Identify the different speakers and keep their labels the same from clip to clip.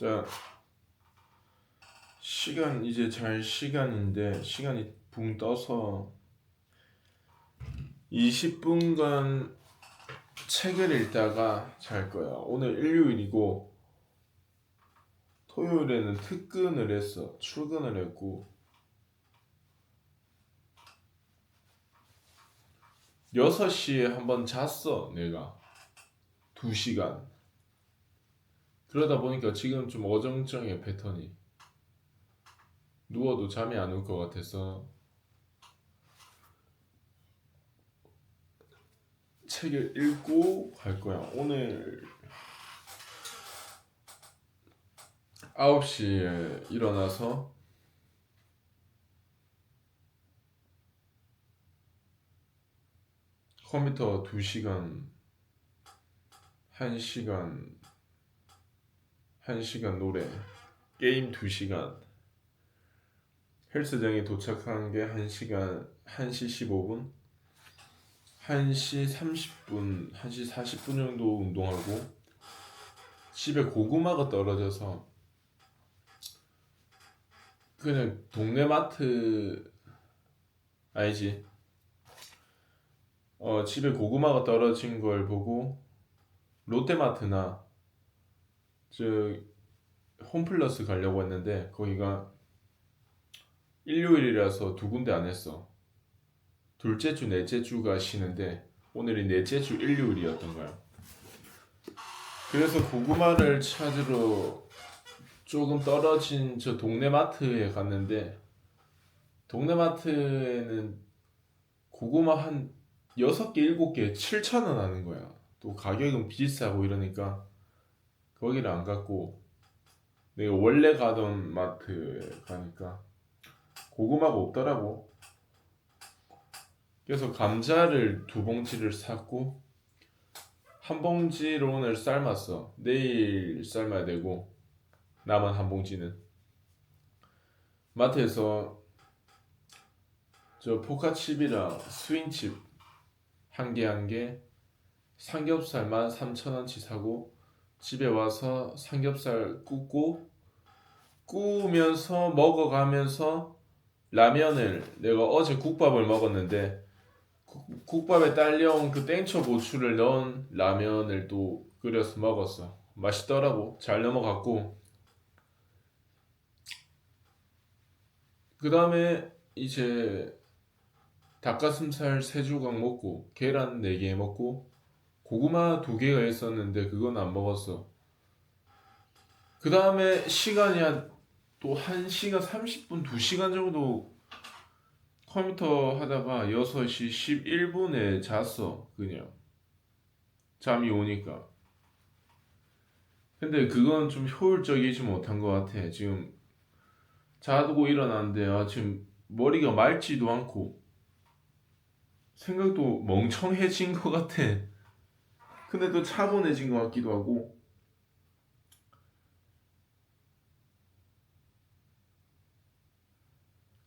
Speaker 1: 자, 시간 이제 잘 시간인데 시간이 붕 떠서 20분간 책을 읽다가 잘 거야. 오늘 일요일이고 토요일에는 특근을 했어. 출근을 했고 6시에 한번 잤어. 내가 2시간. 그러다 보니까 지금 좀 어정쩡해 패턴이. 누워도 잠이 안 올 것 같아서 책을 읽고 갈 거야. 오늘 9시에 일어나서 컴퓨터 2시간, 1시간, 1시간 노래, 게임 2시간, 헬스장에 도착한 게 1시간, 1시 15분, 1시 30분, 1시 40분 정도 운동하고 집에 고구마가 떨어져서 그냥 동네 마트 알지? 집에 고구마가 떨어진 걸 보고 롯데마트나 저 홈플러스 가려고 했는데 거기가 일요일이라서 2군데 안 했어. 둘째 주, 넷째 주가 쉬는데 오늘이 넷째 주 일요일이었던 거야. 그래서 고구마를 찾으러 조금 떨어진 저 동네 마트에 갔는데 동네 마트에는 고구마 한 6개, 7개 7,000원 하는 거야. 또 가격은 비싸고 이러니까 거기를 안 갔고 내가 원래 가던 마트에 가니까 고구마가 없더라고. 그래서 감자를 2봉지를 샀고 한 봉지로 오늘 삶았어. 내일 삶아야 되고 남은 한 봉지는 마트에서 저 포카칩이랑 스윙칩 한 개 삼겹살 13,000원치 사고 집에 와서 삼겹살 구우면서 먹어가면서 라면을 내가 어제 국밥을 먹었는데 국밥에 딸려온 그 땡초 고추를 넣은 라면을 또 끓여서 먹었어. 맛있더라고. 잘 넘어갔고 그 다음에 이제 닭가슴살 3조각 먹고 계란 4개 먹고 고구마 2개가 있었는데 그건 안 먹었어. 그 다음에 시간이 또 1시간 30분 2시간 정도 컴퓨터 하다가 6시 11분에 잤어. 그냥 잠이 오니까. 근데 그건 좀 효율적이지 못한 것 같아. 지금 자고 일어났는데 지금 머리가 맑지도 않고 생각도 멍청해진 것 같아. 근데 또 차분해진 것 같기도 하고.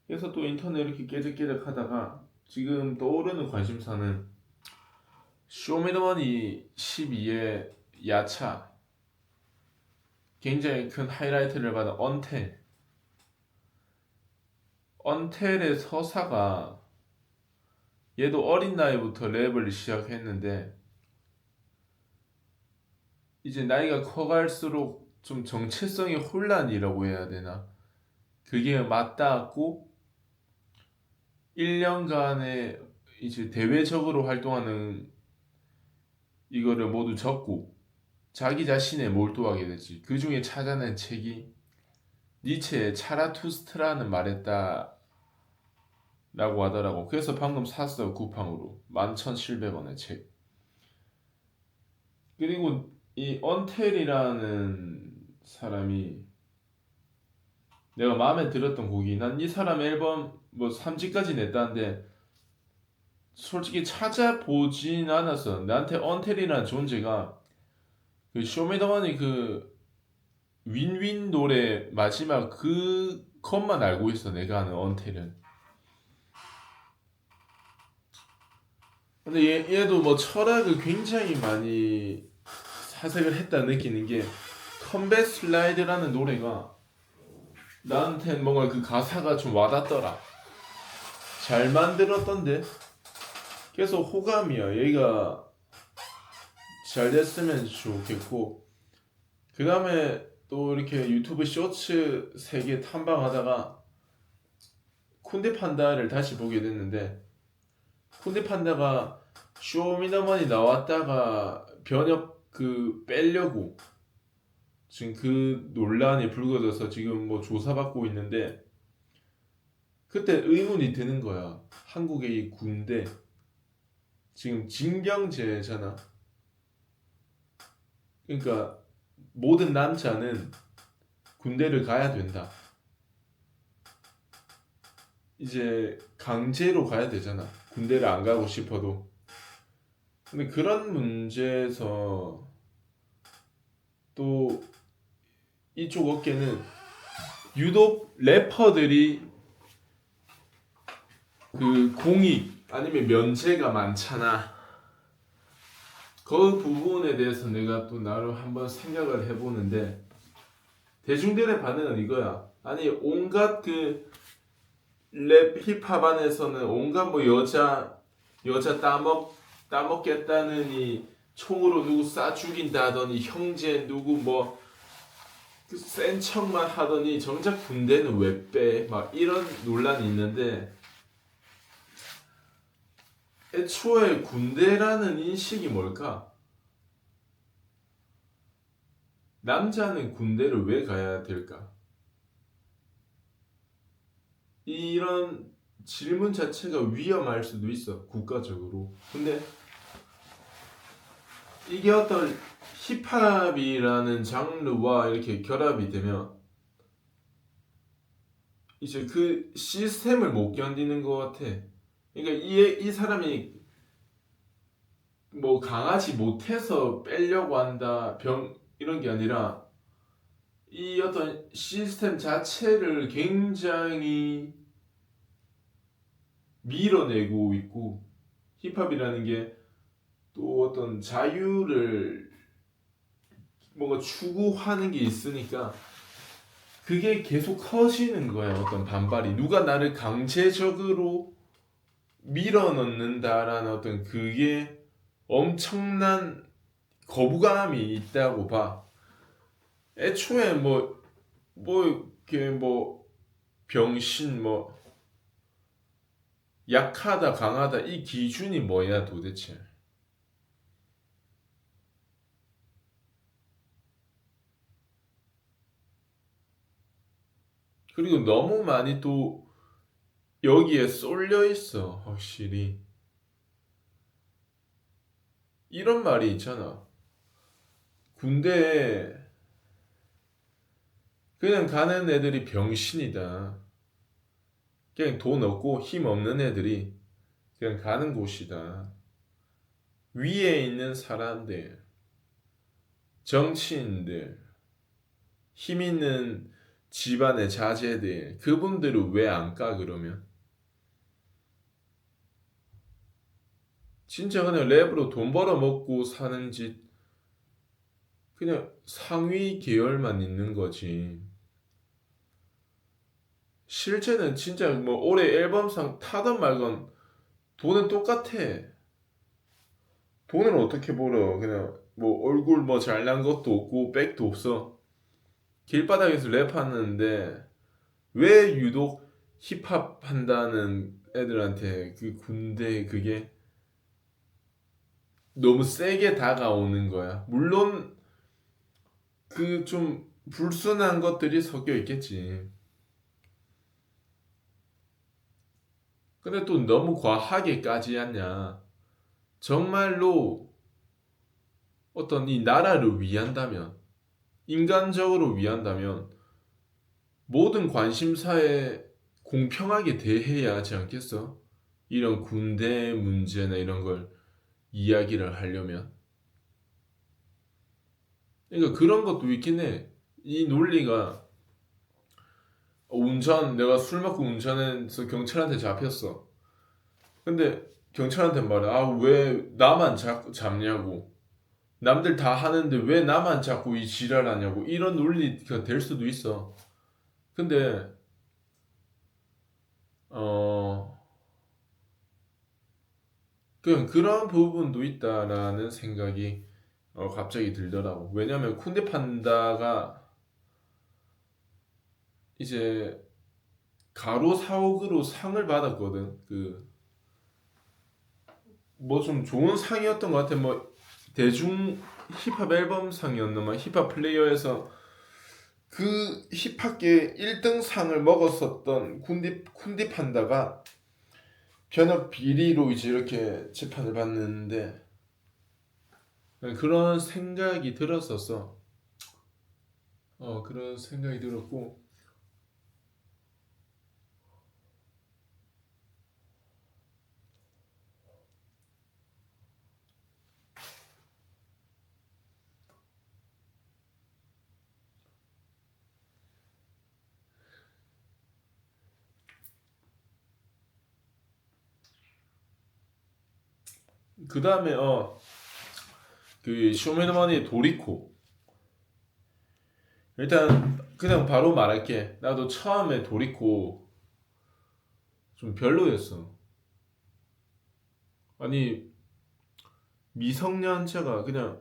Speaker 1: 그래서 또 인터넷 이렇게 깨작깨작 하다가 지금 떠오르는 관심사는 쇼미더머니 12의 야차, 굉장히 큰 하이라이트를 받은 언텔의 서사가 얘도 어린 나이부터 랩을 시작했는데 이제 나이가 커갈수록 좀 정체성의 혼란이라고 해야 되나? 그게 맞닿았고 1년간의 이제 대외적으로 활동하는 이거를 모두 적고 자기 자신에 몰두하게 됐지. 그 중에 찾아낸 책이 니체의 차라투스트라는 말했다 라고 하더라고. 그래서 방금 샀어. 쿠팡으로 11,700원의 책. 그리고 이 언텔이라는 사람이 내가 마음에 들었던 곡이 난 이 사람 앨범 뭐 3집까지 냈다는데 솔직히 찾아보진 않았어. 나한테 언텔이라는 존재가 그 쇼미더머니 그 윈윈 노래 마지막 그 컷만 알고 있어. 내가 아는 언텔은. 근데 얘도 뭐 철학을 굉장히 많이 사색을 했다 느끼는 게 컴뱃 슬라이드라는 노래가 나한텐 뭔가 그 가사가 좀 와닿더라. 잘 만들었던데. 그래서 호감이야. 얘가 잘 됐으면 좋겠고. 그 다음에 또 이렇게 유튜브 쇼츠 세계 탐방하다가 쿤데 판다를 다시 보게 됐는데, 쿤데 판다가 쇼미더머니 나왔다가 변혁 빼려고 지금 그 논란이 불거져서 지금 뭐 조사받고 있는데, 그때 의문이 드는 거야. 한국의 이 군대 지금 징병제잖아. 그러니까 모든 남자는 군대를 가야 된다. 이제 강제로 가야 되잖아. 군대를 안 가고 싶어도. 근데 그런 문제에서 또 이쪽 업계는 유독 래퍼들이 그 공익 아니면 면제가 많잖아. 그 부분에 대해서 내가 또 나름 한번 생각을 해보는데, 대중들의 반응은 이거야. 아니 온갖 랩 힙합 안에서는 온갖 뭐 여자 따먹겠다느니 총으로 누구 쏴 죽인다더니 형제 누구 뭐 센 척만 하더니 정작 군대는 왜 빼? 막 이런 논란이 있는데, 애초에 군대라는 인식이 뭘까? 남자는 군대를 왜 가야 될까? 이런 질문 자체가 위험할 수도 있어, 국가적으로. 근데 이게 어떤 힙합이라는 장르와 이렇게 결합이 되면 이제 그 시스템을 못 견디는 것 같아. 그러니까 이 사람이 뭐 강하지 못해서 빼려고 한다, 이런 게 아니라 이 어떤 시스템 자체를 굉장히 밀어내고 있고, 힙합이라는 게 또 어떤 자유를 뭔가 추구하는 게 있으니까 그게 계속 커지는 거야. 어떤 반발이 누가 나를 강제적으로 밀어넣는다라는 어떤 그게 엄청난 거부감이 있다고 봐. 애초에 이렇게 병신 약하다 강하다 이 기준이 뭐야 도대체. 그리고 너무 많이 또 여기에 쏠려 있어. 확실히 이런 말이 있잖아. 군대에 그냥 가는 애들이 병신이다. 그냥 돈 없고 힘 없는 애들이 그냥 가는 곳이다. 위에 있는 사람들, 정치인들, 힘 있는 집안의 자제들, 그분들을 왜 안 까 그러면? 진짜 그냥 랩으로 돈 벌어 먹고 사는 짓, 그냥 상위 계열만 있는 거지. 실제는 진짜 뭐 올해 앨범상 타던 말건 돈은 똑같아. 돈을 어떻게 벌어? 그냥 뭐 얼굴 뭐 잘난 것도 없고 백도 없어. 길바닥에서 랩하는데 왜 유독 힙합 한다는 애들한테 그 군대 그게 너무 세게 다가오는 거야. 물론 그 좀 불순한 것들이 섞여 있겠지. 근데 또 너무 과하게까지 하냐. 정말로 어떤 이 나라를 위한다면, 인간적으로 위한다면 모든 관심사에 공평하게 대해야 하지 않겠어? 이런 군대 문제나 이런 걸 이야기를 하려면. 그러니까 그런 것도 있긴 해. 이 논리가 내가 술 먹고 운전해서 경찰한테 잡혔어. 근데 경찰한테 말해. 아, 왜 나만 잡냐고. 남들 다 하는데 왜 나만 자꾸 이 지랄하냐고 이런 논리가 될 수도 있어. 근데 어 그냥 그런 부분도 있다라는 생각이 갑자기 들더라고. 왜냐면 쿤데 판다가 이제 가로 사옥으로 상을 받았거든. 그 뭐 좀 좋은 상이었던 것 같아. 뭐 대중 힙합 앨범 상이었나 막 힙합 플레이어에서 그 힙합계 1등 상을 먹었었던 쿤디 판다가 변협 비리로 이제 이렇게 재판을 받는데 그런 생각이 들었었어. 그런 생각이 들었고 그 다음에 그 쇼미더머니의 도리코. 일단 그냥 바로 말할게. 나도 처음에 도리코 좀 별로였어. 아니 미성년자가 그냥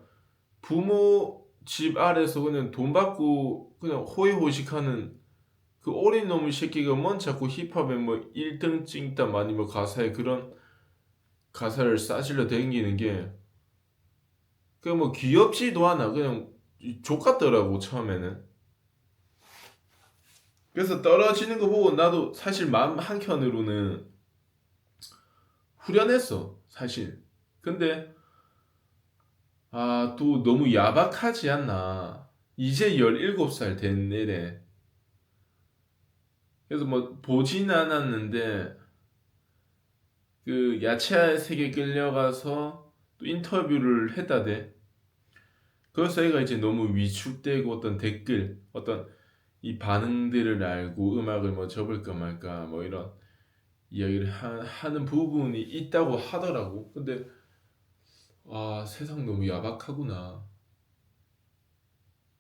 Speaker 1: 부모 집 아래서 그냥 돈 받고 그냥 호의호식하는 그 어린 놈의 새끼가 뭔 자꾸 힙합에 뭐 1등 찍다 많이 뭐 가사에 그런 가사를 싸질러 댕기는 게 그 뭐 귀엽지도 않아. 그냥 족같더라고 처음에는. 그래서 떨어지는 거 보고 나도 사실 마음 한켠으로는 후련했어 사실. 근데 또 너무 야박하지 않나. 이제 17살 된 애래. 그래서 뭐 보진 않았는데 그 야채 세계 끌려가서 또 인터뷰를 했다대. 그래서 애가 이제 너무 위축되고 어떤 댓글, 어떤 이 반응들을 알고 음악을 뭐 접을까 말까 뭐 이런 이야기를 하는 부분이 있다고 하더라고. 근데 세상 너무 야박하구나.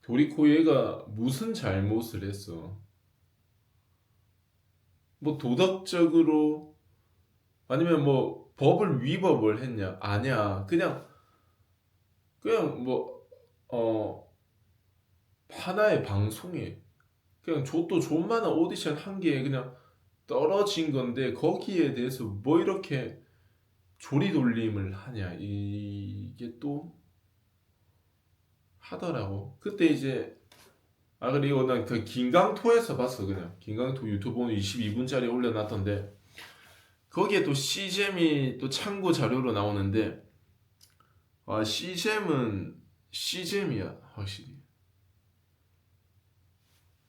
Speaker 1: 도리코 얘가 무슨 잘못을 했어? 뭐 도덕적으로 아니면 뭐 법을 위법을 했냐? 아니야. 그냥 뭐 하나의 방송에 그냥 또 존만한 오디션 한 개에 그냥 떨어진 건데 거기에 대해서 뭐 이렇게 조리돌림을 하냐 이게 또 하더라고. 그때 이제 그리고 난 그 김강토에서 봤어. 그냥 김강토 유튜브 22분짜리 올려놨던데 거기에 또 시잼이 또 참고 자료로 나오는데 시잼은 시잼이야 확실히.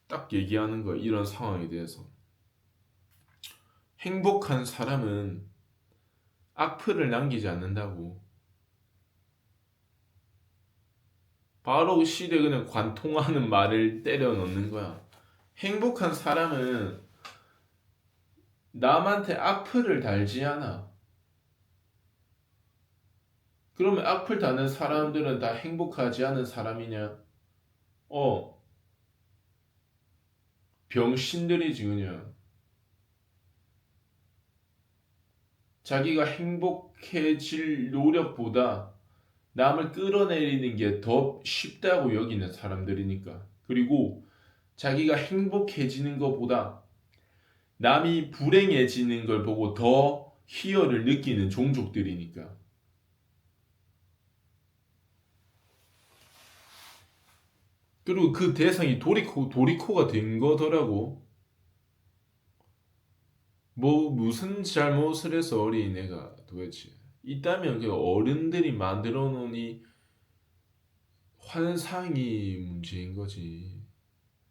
Speaker 1: 딱 얘기하는 거야 이런 상황에 대해서. 행복한 사람은 악플을 남기지 않는다고. 바로 시대 그냥 관통하는 말을 때려 넣는 거야. 행복한 사람은 남한테 악플을 달지 않아. 그러면 악플 다는 사람들은 다 행복하지 않은 사람이냐? 어, 병신들이지 그냥. 자기가 행복해질 노력보다 남을 끌어내리는 게 더 쉽다고 여기는 사람들이니까. 그리고 자기가 행복해지는 것보다 남이 불행해지는 걸 보고 더 희열을 느끼는 종족들이니까. 그리고 그 대상이 도리코가 된 거더라고. 뭐 무슨 잘못을 해서 어린애가 도대체. 있다면 그 어른들이 만들어 놓은 이 환상이 문제인 거지.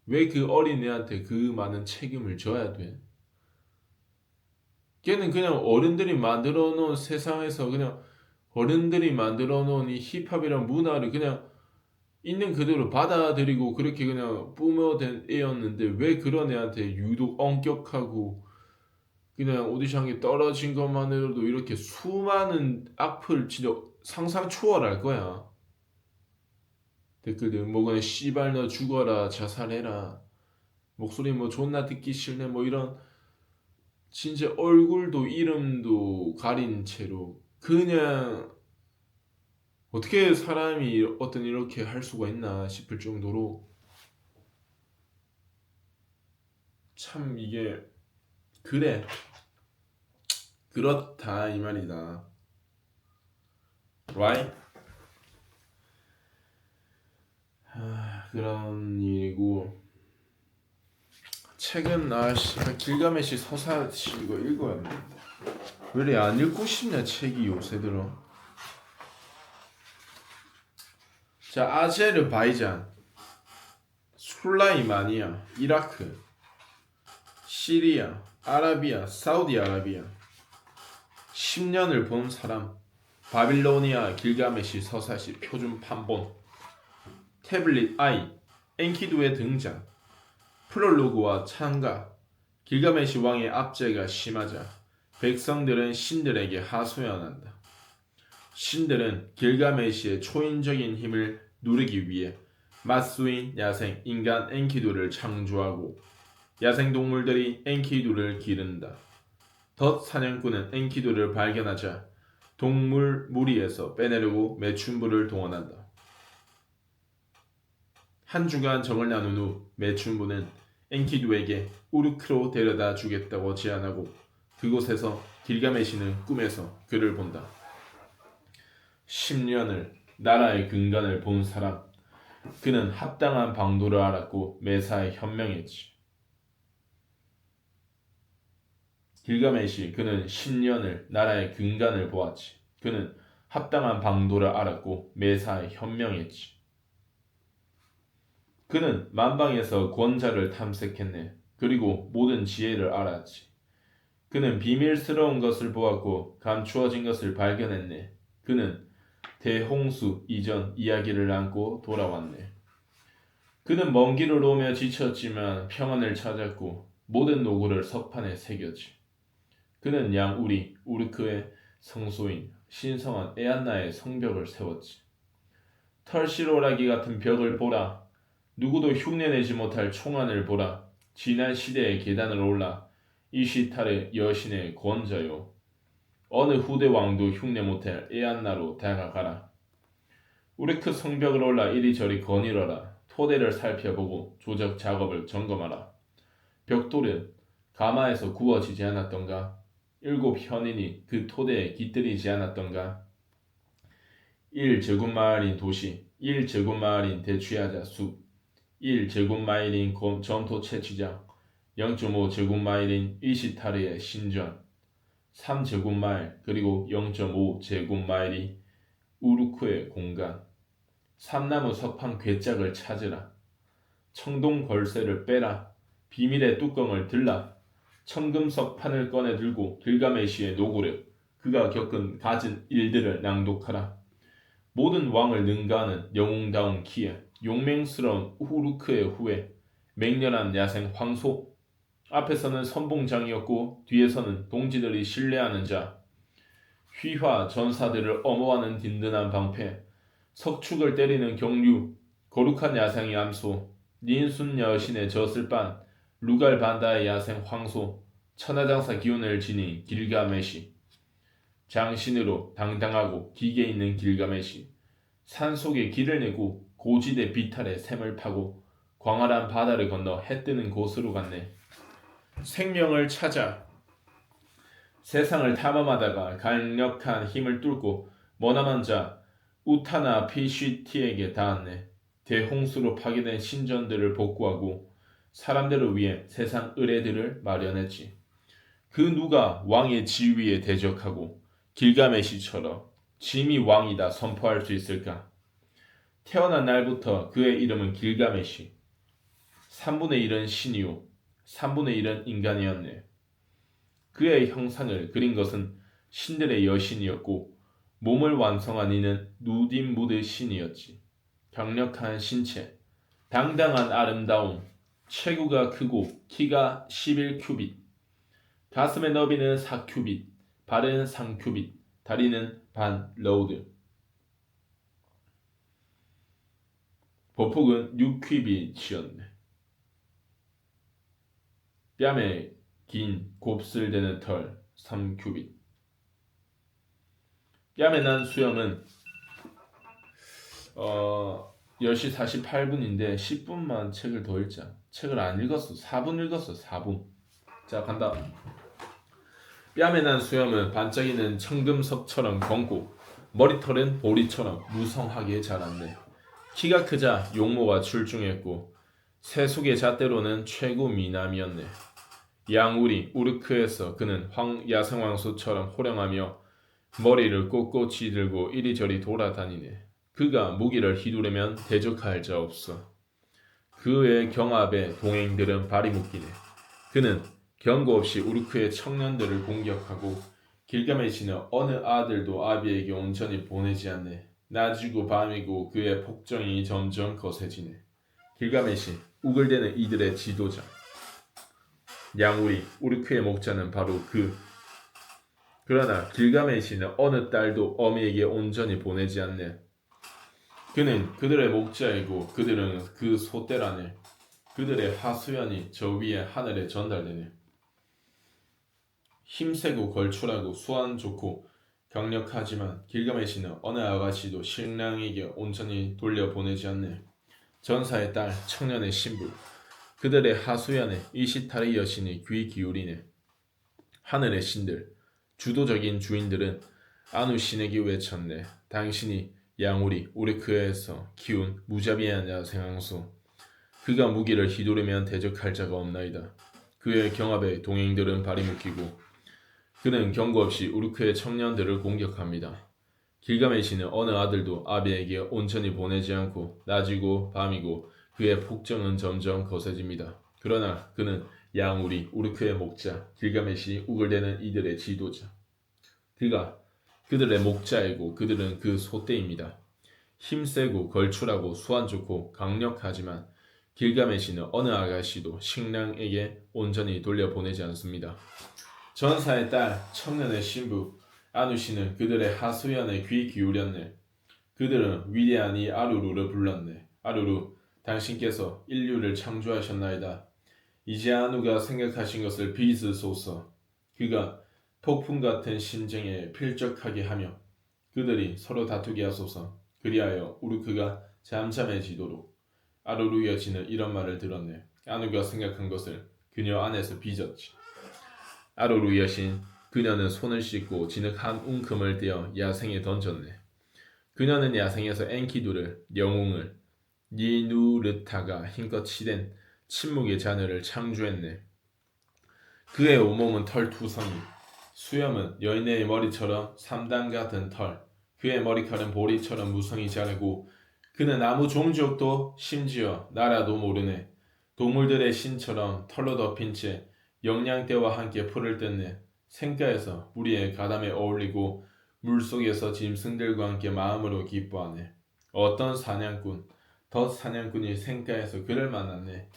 Speaker 1: 왜 그 어린애한테 그 많은 책임을 져야 돼? 걔는 그냥 어른들이 만들어 놓은 세상에서 그냥 어른들이 만들어 놓은 이 힙합이란 문화를 그냥 있는 그대로 받아들이고 그렇게 그냥 뿜어댄 애였는데 왜 그런 애한테 유독 엄격하고 그냥 오디션에 떨어진 것만으로도 이렇게 수많은 악플 진짜 상상 초월할 거야. 댓글들 뭐 그냥 씨발 너 죽어라 자살해라 목소리 뭐 존나 듣기 싫네 뭐 이런 진짜 얼굴도 이름도 가린 채로 그냥 어떻게 사람이 어떤 이렇게 할 수가 있나 싶을 정도로 참 이게 그래 그렇다 이 말이다. Right? 그런 일이고 책은 길가메시 서사 이거 읽어야 돼. 왜 이래 안 읽고 싶냐 책이 요새 들어. 자 아제르바이잔, 술라이마니아, 이라크, 시리아, 아라비아, 사우디아라비아 10년을 본 사람 바빌로니아 길가메시 서사시 표준 판본 태블릿 I 엔키두의 등장 프롤로그와 창가 길가메시 왕의 압제가 심하자 백성들은 신들에게 하소연한다. 신들은 길가메시의 초인적인 힘을 누리기 위해 맞수인 야생 인간 엔키두를 창조하고 야생동물들이 엔키두를 기른다. 덫 사냥꾼은 엔키두를 발견하자 동물 무리에서 빼내려고 매춘부를 동원한다. 한 주간 정을 나눈 후 매춘부는 엔키두에게 우르크로 데려다 주겠다고 제안하고 그곳에서 길가메시는 꿈에서 그를 본다. 10년을 나라의 근간을 본 사람 그는 합당한 방도를 알았고 매사에 현명했지. 길가메시 그는 10년을 나라의 근간을 보았지. 그는 합당한 방도를 알았고 매사에 현명했지. 그는 만방에서 권자를 탐색했네. 그리고 모든 지혜를 알았지. 그는 비밀스러운 것을 보았고 감추어진 것을 발견했네. 그는 대홍수 이전 이야기를 안고 돌아왔네. 그는 먼 길을 오며 지쳤지만 평안을 찾았고 모든 노고를 석판에 새겼지. 그는 양우리 우르크의 성소인 신성한 에안나의 성벽을 세웠지. 털실오라기 같은 벽을 보라. 누구도 흉내내지 못할 총안을 보라. 지난 시대의 계단을 올라 이시타르 여신의 권자요. 어느 후대 왕도 흉내 못할 에안나로 다가가라. 우르크 성벽을 올라 이리저리 거닐어라. 토대를 살펴보고 조적 작업을 점검하라. 벽돌은 가마에서 구워지지 않았던가? 7 현인이 그 토대에 깃들이지 않았던가? 1제곱마일인 도시, 1제곱마일인 대취하자 숲, 1제곱마일인 전토 채취장, 0.5제곱마일인 이시타르의 신전, 3제곱마일 그리고 0.5제곱마일이 우르크의 공간, 삼나무 석판 괴짝을 찾으라. 청동 걸쇠를 빼라. 비밀의 뚜껑을 들라. 청금석 판을 꺼내 들고 길가메시의 노고를 그가 가진 일들을 낭독하라. 모든 왕을 능가하는 영웅다운 키에 용맹스러운 우르크의 후예 맹렬한 야생 황소 앞에서는 선봉장이었고 뒤에서는 동지들이 신뢰하는 자 휘화 전사들을 엄호하는 든든한 방패 석축을 때리는 경류 거룩한 야생의 암소 닌순 여신의 젖을반 루갈 반다의 야생 황소 천하장사 기운을 지닌 길가메시 장신으로 당당하고 기계 있는 길가메시 산속에 길을 내고 고지대 비탈에 샘을 파고 광활한 바다를 건너 해 뜨는 곳으로 갔네. 생명을 찾아 세상을 탐험하다가 강력한 힘을 뚫고 머나먼 자 우타나 피쉬티에게 닿았네. 대홍수로 파괴된 신전들을 복구하고 사람들을 위해 세상 의뢰들을 마련했지. 그 누가 왕의 지위에 대적하고 길가메시처럼 짐이 왕이다 선포할 수 있을까? 태어난 날부터 그의 이름은 길가메시. 3분의 1은 신이요 3분의 1은 인간이었네. 그의 형상을 그린 것은 신들의 여신이었고 몸을 완성한 이는 누딘무드 신이었지. 강력한 신체, 당당한 아름다움, 체구가 크고 키가 11큐빗, 가슴의 너비는 4큐빗, 발은 3큐빗, 다리는 반 로드. 보폭은 6퀴빗이었네. 뺨에 긴 곱슬대는 털 3큐빗. 뺨에 난 수염은 10시 48분인데 10분만 책을 더 읽자. 책을 안 읽었어. 4분 읽었어. 4분. 자, 간다. 뺨에 난 수염은 반짝이는 청금석처럼 검고 머리털은 보리처럼 무성하게 자랐네. 키가 크자 용모가 출중했고 세속의 잣대로는 최고 미남이었네. 양우리 우르크에서 그는 야생왕소처럼 호령하며 머리를 꼿꼿이 들고 이리저리 돌아다니네. 그가 무기를 휘두르면 대적할 자 없어. 그의 경압에 동행들은 발이 묶이네. 그는 경고 없이 우르크의 청년들을 공격하고 길가메시는 어느 아들도 아비에게 온전히 보내지 않네. 낮이고 밤이고 그의 폭정이 점점 거세지네. 길가메시, 우글대는 이들의 지도자. 양우리, 우르크의 목자는 바로 그. 그러나 길가메시는 어느 딸도 어미에게 온전히 보내지 않네. 그는 그들의 목자이고 그들은 그 소떼라네. 그들의 하수연이 저 위에 하늘에 전달되네. 힘세고 걸출하고 수완 좋고 강력하지만 길가메시는 어느 아가씨도 신랑에게 온전히 돌려보내지 않네. 전사의 딸, 청년의 신부, 그들의 하수연에 이시타리 여신이 귀 기울이네. 하늘의 신들, 주도적인 주인들은 아누 신에게 외쳤네. 당신이 양우리 우르크에서 키운 무자비한 야생왕소. 그가 무기를 휘두르면 대적할 자가 없나이다. 그의 경압에 동행들은 발이 묶이고 그는 경고 없이 우르크의 청년들을 공격합니다. 길가메시는 어느 아들도 아비에게 온전히 보내지 않고 낮이고 밤이고 그의 폭정은 점점 거세집니다. 그러나 그는 양우리 우르크의 목자 길가메시 우글대는 이들의 지도자. 그가 그들의 목자이고 그들은 그 소떼입니다. 힘세고 걸출하고 수완 좋고 강력하지만 길가메시는 어느 아가씨도 신랑에게 온전히 돌려보내지 않습니다. 전사의 딸, 청년의 신부, 아누시는 그들의 하수연에 귀 기울였네. 그들은 위대한 이 아루루를 불렀네. 아루루, 당신께서 인류를 창조하셨나이다. 이제 아누가 생각하신 것을 빚으소서. 그가 폭풍 같은 심정에 필적하게 하며 그들이 서로 다투게 하소서. 그리하여 우르크가 잠잠해지도록. 아루루 여신은 이런 말을 들었네. 아누가 생각한 것을 그녀 안에서 빚었지. 아루루 여신, 그녀는 손을 씻고 진흙 한 움큼을 떼어 야생에 던졌네. 그녀는 야생에서 엔키두를, 영웅을, 니누르타가 힘껏 치댄 침묵의 자녀를 창조했네. 그의 온몸은 털투성이, 수염은 여인의 머리처럼 삼단 같은 털, 그의 머리칼은 보리처럼 무성히 자르고 그는 아무 종족도 심지어 나라도 모르네. 동물들의 신처럼 털로 덮인 채 영양대와 함께 풀을 뜯네. 생가에서 우리의 가담에 어울리고 물속에서 짐승들과 함께 마음으로 기뻐하네. 어떤 사냥꾼, 덧 사냥꾼이 생가에서 그를 만났네.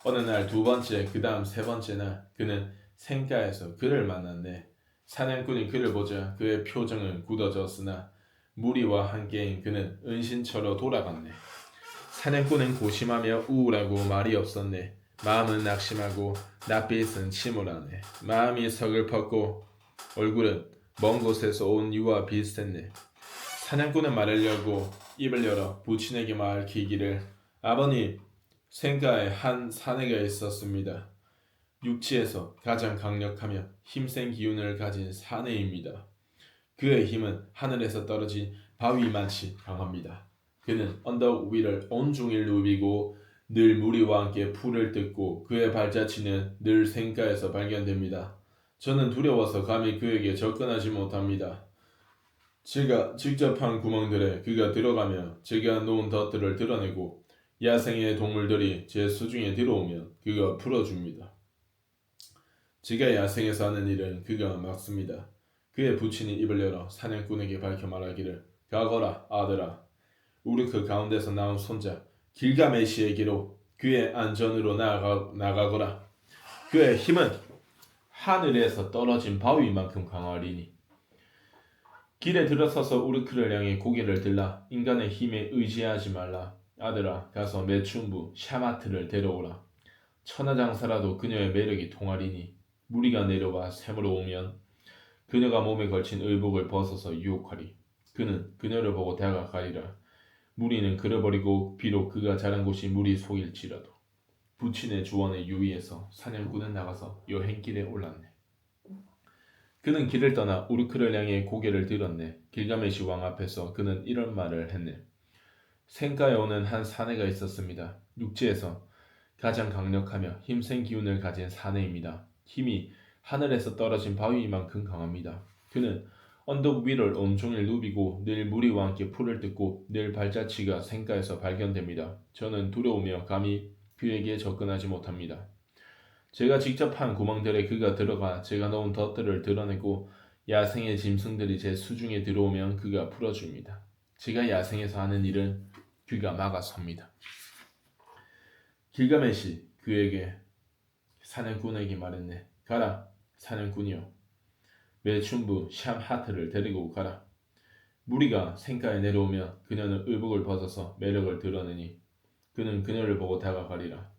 Speaker 1: 어느 날 두 번째, 그 다음 세 번째 날 그는 생가에서 그를 만났네. 사냥꾼이 그를 보자 그의 표정은 굳어졌으나 무리와 함께인 그는 은신처로 돌아갔네. 사냥꾼은 고심하며 우울하고 말이 없었네. 마음은 낙심하고 낯빛은 침울하네. 마음이 서글펐고 얼굴은 먼 곳에서 온 이와 비슷했네. 사냥꾼은 말하려고 입을 열어 부친에게 말키기를 아버님, 생가에 한 사내가 있었습니다. 육지에서 가장 강력하며 힘센 기운을 가진 사내입니다. 그의 힘은 하늘에서 떨어진 바위만치 강합니다. 그는 언덕 위를 온종일 누비고 늘 무리와 함께 풀을 뜯고 그의 발자취는 늘 생가에서 발견됩니다. 저는 두려워서 감히 그에게 접근하지 못합니다. 제가 직접 한 구멍들에 그가 들어가며 제가 놓은 덫들을 드러내고 야생의 동물들이 제 수중에 들어오면 그가 풀어줍니다. 제가 야생에서 하는 일은 그가 막습니다. 그의 부친이 입을 열어 사냥꾼에게 밝혀 말하기를 가거라 아들아. 우르크 가운데서 나온 손자 길가메시에게로 그의 안전으로 나가거라. 그의 힘은 하늘에서 떨어진 바위만큼 강하리니. 길에 들어서서 우르크를 향해 고개를 들라. 인간의 힘에 의지하지 말라. 아들아, 가서 매춘부 샤마트를 데려오라. 천하장사라도 그녀의 매력이 통하리니 무리가 내려와 샘으로 오면 그녀가 몸에 걸친 의복을 벗어서 유혹하리. 그는 그녀를 보고 다가가리라. 무리는 그려버리고 비록 그가 자란 곳이 무리 속일지라도 부친의 주원에 유의해서 사냥꾼은 나가서 여행길에 올랐네. 그는 길을 떠나 우르크를 향해 고개를 들었네. 길가메시 왕 앞에서 그는 이런 말을 했네. 생가에 오는 한 사내가 있었습니다. 육지에서 가장 강력하며 힘센 기운을 가진 사내입니다. 힘이 하늘에서 떨어진 바위만큼 강합니다. 그는 언덕 위를 온종일 누비고 늘 무리와 함께 풀을 뜯고 늘 발자취가 생가에서 발견됩니다. 저는 두려우며 감히 그에게 접근하지 못합니다. 제가 직접 한 구멍들에 그가 들어가 제가 넣은 덫들을 드러내고 야생의 짐승들이 제 수중에 들어오면 그가 풀어줍니다. 제가 야생에서 하는 일은 그가 막아섭니다. 길가메시 그에게 사냥꾼에게 말했네. 가라, 사냥꾼이여. 매춘부 샴하트를 데리고 가라. 무리가 생가에 내려오면 그녀는 의복을 벗어서 매력을 드러내니 그는 그녀를 보고 다가가리라.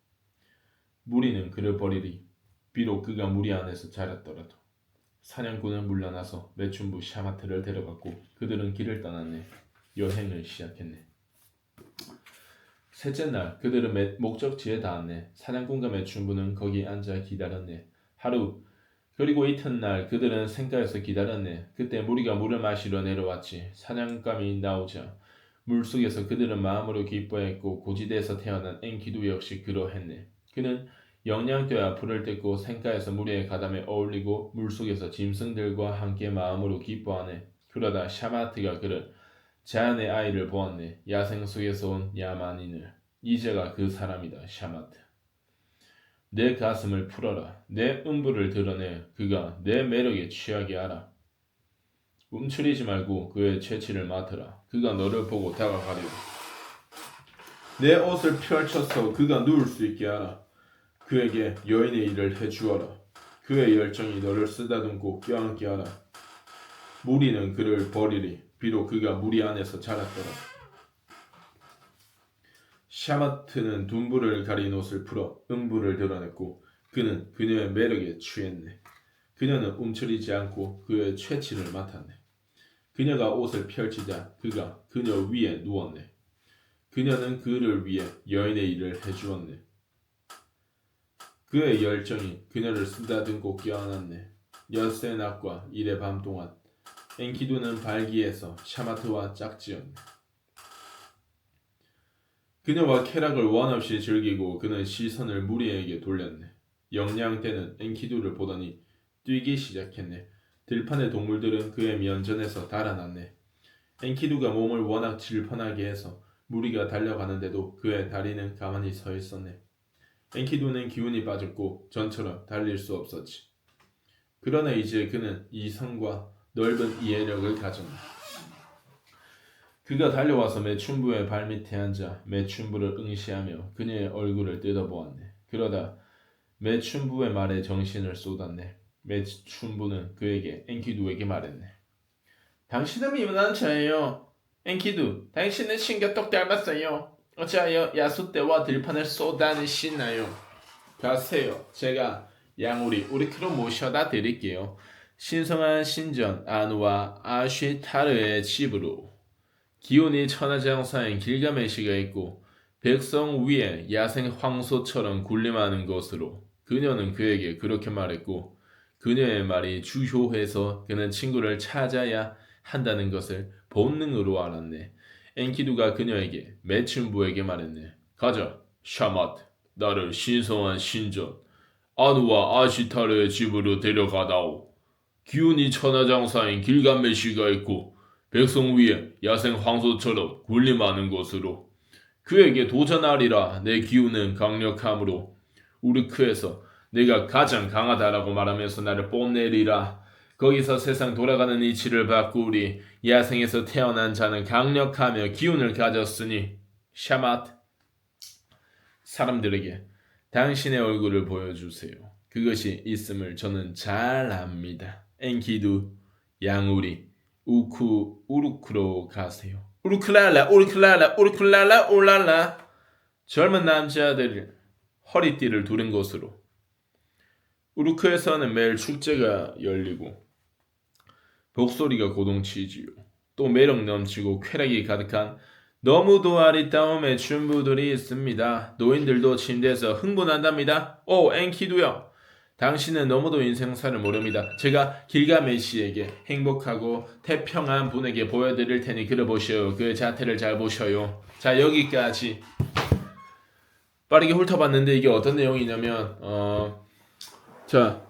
Speaker 1: 무리는 그를 버리리. 비록 그가 무리 안에서 자랐더라도. 사냥꾼은 물러나서 매춘부 샤마트를 데려갔고 그들은 길을 떠났네. 여행을 시작했네. 셋째 날 그들은 목적지에 닿았네. 사냥꾼과 매춘부는 거기 앉아 기다렸네. 하루 그리고 이튿날 그들은 생가에서 기다렸네. 그때 무리가 물을 마시러 내려왔지. 사냥감이 나오자 물속에서 그들은 마음으로 기뻐했고 고지대에서 태어난 엔키두 역시 그러했네. 그는 영양떼와 풀을 뜯고 생가에서 무리의 가담에 어울리고 물속에서 짐승들과 함께 마음으로 기뻐하네. 그러다 샤마트가 그를 자연의 아이를 보았네. 야생 속에서 온 야만인을. 이제가 그 사람이다. 샤마트. 내 가슴을 풀어라. 내 음부를 드러내 그가 내 매력에 취하게 하라. 움츠리지 말고 그의 채취를 맡으라. 그가 너를 보고 다가가리라. 내 옷을 펼쳐서 그가 누울 수 있게 하라. 그에게 여인의 일을 해주어라. 그의 열정이 너를 쓰다듬고 껴안게 하라. 무리는 그를 버리리. 비록 그가 무리 안에서 자랐더라. 샤마트는 둔부를 가린 옷을 풀어 음부를 드러냈고 그는 그녀의 매력에 취했네. 그녀는 움츠리지 않고 그의 채취를 맡았네. 그녀가 옷을 펼치자 그가 그녀 위에 누웠네. 그녀는 그를 위해 여인의 일을 해주었네. 그의 열정이 그녀를 쓰다듬고 껴안았네. 엿새 낮과 이래 밤 동안 엔키두는 발기에서 샤마트와 짝지었네. 그녀와 쾌락을 원없이 즐기고 그는 시선을 무리에게 돌렸네. 영양대는 엔키두를 보더니 뛰기 시작했네. 들판의 동물들은 그의 면전에서 달아났네. 엔키두가 몸을 워낙 질펀하게 해서 무리가 달려가는데도 그의 다리는 가만히 서 있었네. 엔키두는 기운이 빠졌고 전처럼 달릴 수 없었지. 그러나 이제 그는 이성과 넓은 이해력을 가졌네. 그가 달려와서 매춘부의 발밑에 앉아 매춘부를 응시하며 그녀의 얼굴을 뜯어보았네. 그러다 매춘부의 말에 정신을 쏟았네. 매춘부는 그에게 엔키두에게 말했네. 당신은 미련한 자예요. 엔키두, 당신은 신과 똑 닮았어요. 어찌하여 야수떼와 들판을 쏟아내시나요? 가세요. 제가 양우리 우리크로 모셔다 드릴게요. 신성한 신전 아누와 아쉬타르의 집으로. 기온이 천하장사인 길가메시가 있고 백성 위에 야생 황소처럼 군림하는 것으로. 그녀는 그에게 그렇게 말했고 그녀의 말이 주효해서 그는 친구를 찾아야 한다는 것을 본능으로 알았네. 엔키두가 그녀에게 매춘부에게 말했네. 가자, 샤마트. 나를 신성한 신전 아누와 아시타르의 집으로 데려가다오. 기운이 천하장사인 길가메시가 있고 백성 위에 야생 황소처럼 군림하는 것으로. 그에게 도전하리라. 내 기운은 강력하므로 우르크에서 내가 가장 강하다라고 말하면서 나를 뽐내리라. 거기서 세상 돌아가는 이치를 바꾸리. 야생에서 태어난 자는 강력하며 기운을 가졌으니. 샤마트. 사람들에게 당신의 얼굴을 보여주세요. 그것이 있음을 저는 잘 압니다. 엔키두, 양우리, 우르크로 가세요. 우르클랄라 우르클랄라 우르클랄라 울랄라. 젊은 남자들 허리띠를 두른 곳으로. 우르크에서는 매일 축제가 열리고 목소리가 고동치지요. 또 매력 넘치고 쾌락이 가득한 너무도 아리따움의 춘부들이 있습니다. 노인들도 침대에서 흥분한답니다. 오, 앵키도요. 당신은 너무도 인생사를 모릅니다. 제가 길가메시에게 행복하고 태평한 분에게 보여드릴 테니 그려보셔요. 그 자태를 잘 보셔요. 자, 여기까지 빠르게 훑어봤는데 이게 어떤 내용이냐면 자,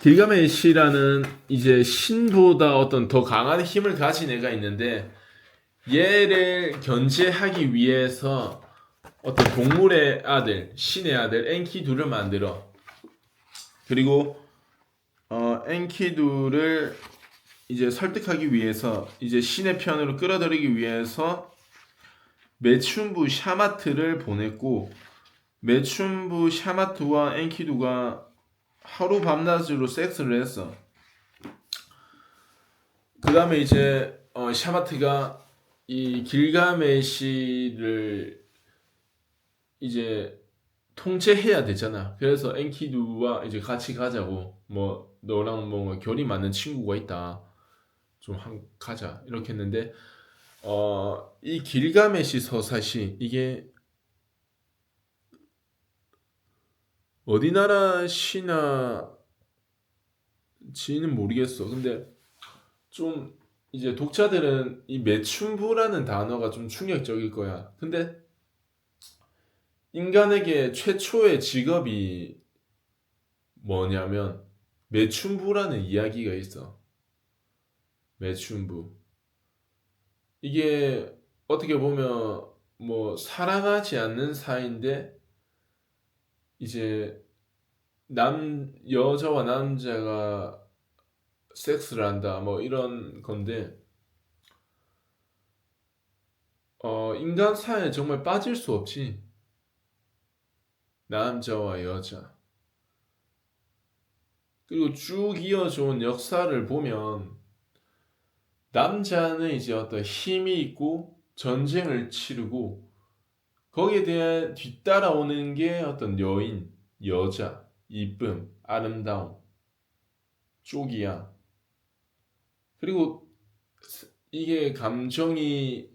Speaker 1: 길가메시라는 이제 신보다 어떤 더 강한 힘을 가진 애가 있는데 얘를 견제하기 위해서 어떤 동물의 아들, 신의 아들 엔키두를 만들어. 그리고 엔키두를 이제 설득하기 위해서 이제 신의 편으로 끌어들이기 위해서 메춘부 샤마트를 보냈고 메춘부 샤마트와 엔키두가 하루 밤낮으로 섹스를 했어. 그 다음에 이제 샤마트가 이 길가메시를 이제 통제해야 되잖아. 그래서 엔키두와 이제 같이 가자고, 뭐 너랑 뭔가 결이 맞는 친구가 있다, 좀 가자 이렇게 했는데 이 길가메시 서사시 이게 어디 나라 시나지는 모르겠어. 근데 좀 이제 독자들은 이 매춘부라는 단어가 좀 충격적일 거야. 근데 인간에게 최초의 직업이 뭐냐면 매춘부라는 이야기가 있어. 매춘부. 이게 어떻게 보면 뭐 사랑하지 않는 사이인데 이제 여자와 남자가 섹스를 한다 뭐 이런 건데 인간 사회에 정말 빠질 수 없지. 남자와 여자. 그리고 쭉 이어져 온 역사를 보면 남자는 이제 어떤 힘이 있고 전쟁을 치르고 거기에 대해 뒤따라오는 게 어떤 여인, 여자, 이쁨, 아름다움, 쪽이야. 그리고 이게 감정이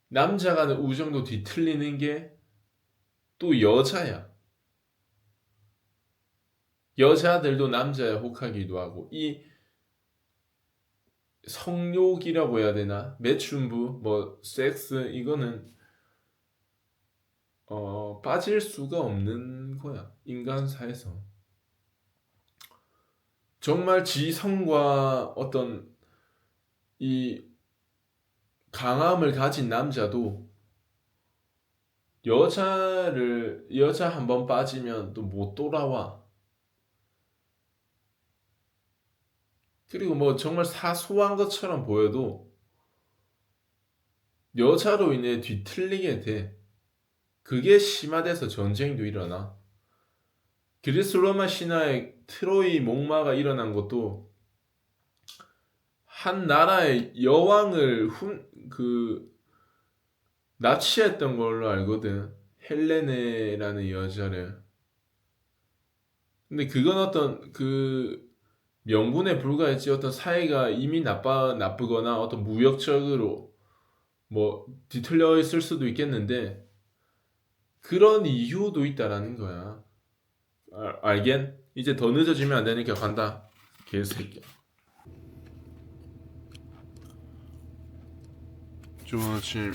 Speaker 1: 남자 간의 우정도 뒤틀리는 게 또 여자야. 여자들도 남자에 혹하기도 하고 이 성욕이라고 해야 되나? 매춘부, 뭐 섹스 이거는 빠질 수가 없는 거야. 인간사에서. 정말 지성과 어떤 이 강함을 가진 남자도 여자 한 번 빠지면 또 못 돌아와. 그리고 뭐 정말 사소한 것처럼 보여도 여자로 인해 뒤틀리게 돼. 그게 심화돼서 전쟁도 일어나. 그리스 로마 신화의 트로이 목마가 일어난 것도 한 나라의 여왕을 납치했던 걸로 알거든. 헬레네라는 여자를. 근데 그건 어떤 명분에 불과했지. 어떤 사회가 이미 나쁘거나 어떤 무역적으로 뭐 뒤틀려 있을 수도 있겠는데 그런 이유도 있다라는 거야. 알겐? 이제 더 늦어지면 안 되니까 간다. 개새끼야. 좋은 아침.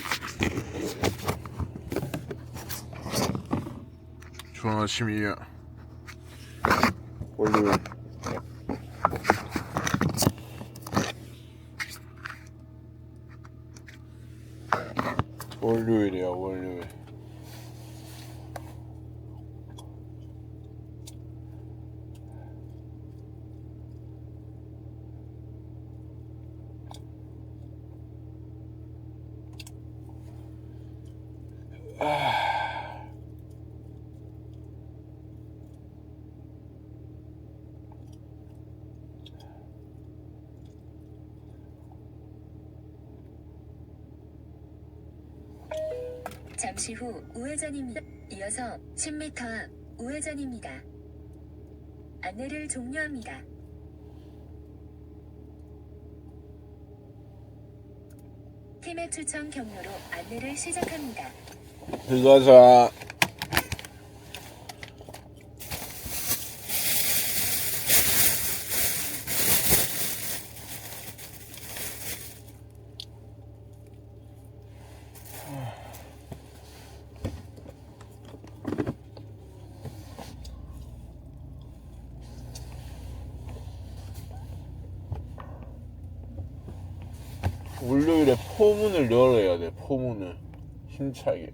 Speaker 1: 좋은 아침이야. 월요일. 월요일이야, 월요일.
Speaker 2: 잠시 후 우회전입니다. 이어서 10m 앞 우회전입니다. 안내를 종료합니다. 팀의 추천 경로로 안내를 시작합니다.
Speaker 1: 들어가자. 월요일에 포문을 열어야 돼. 포문을 힘차게.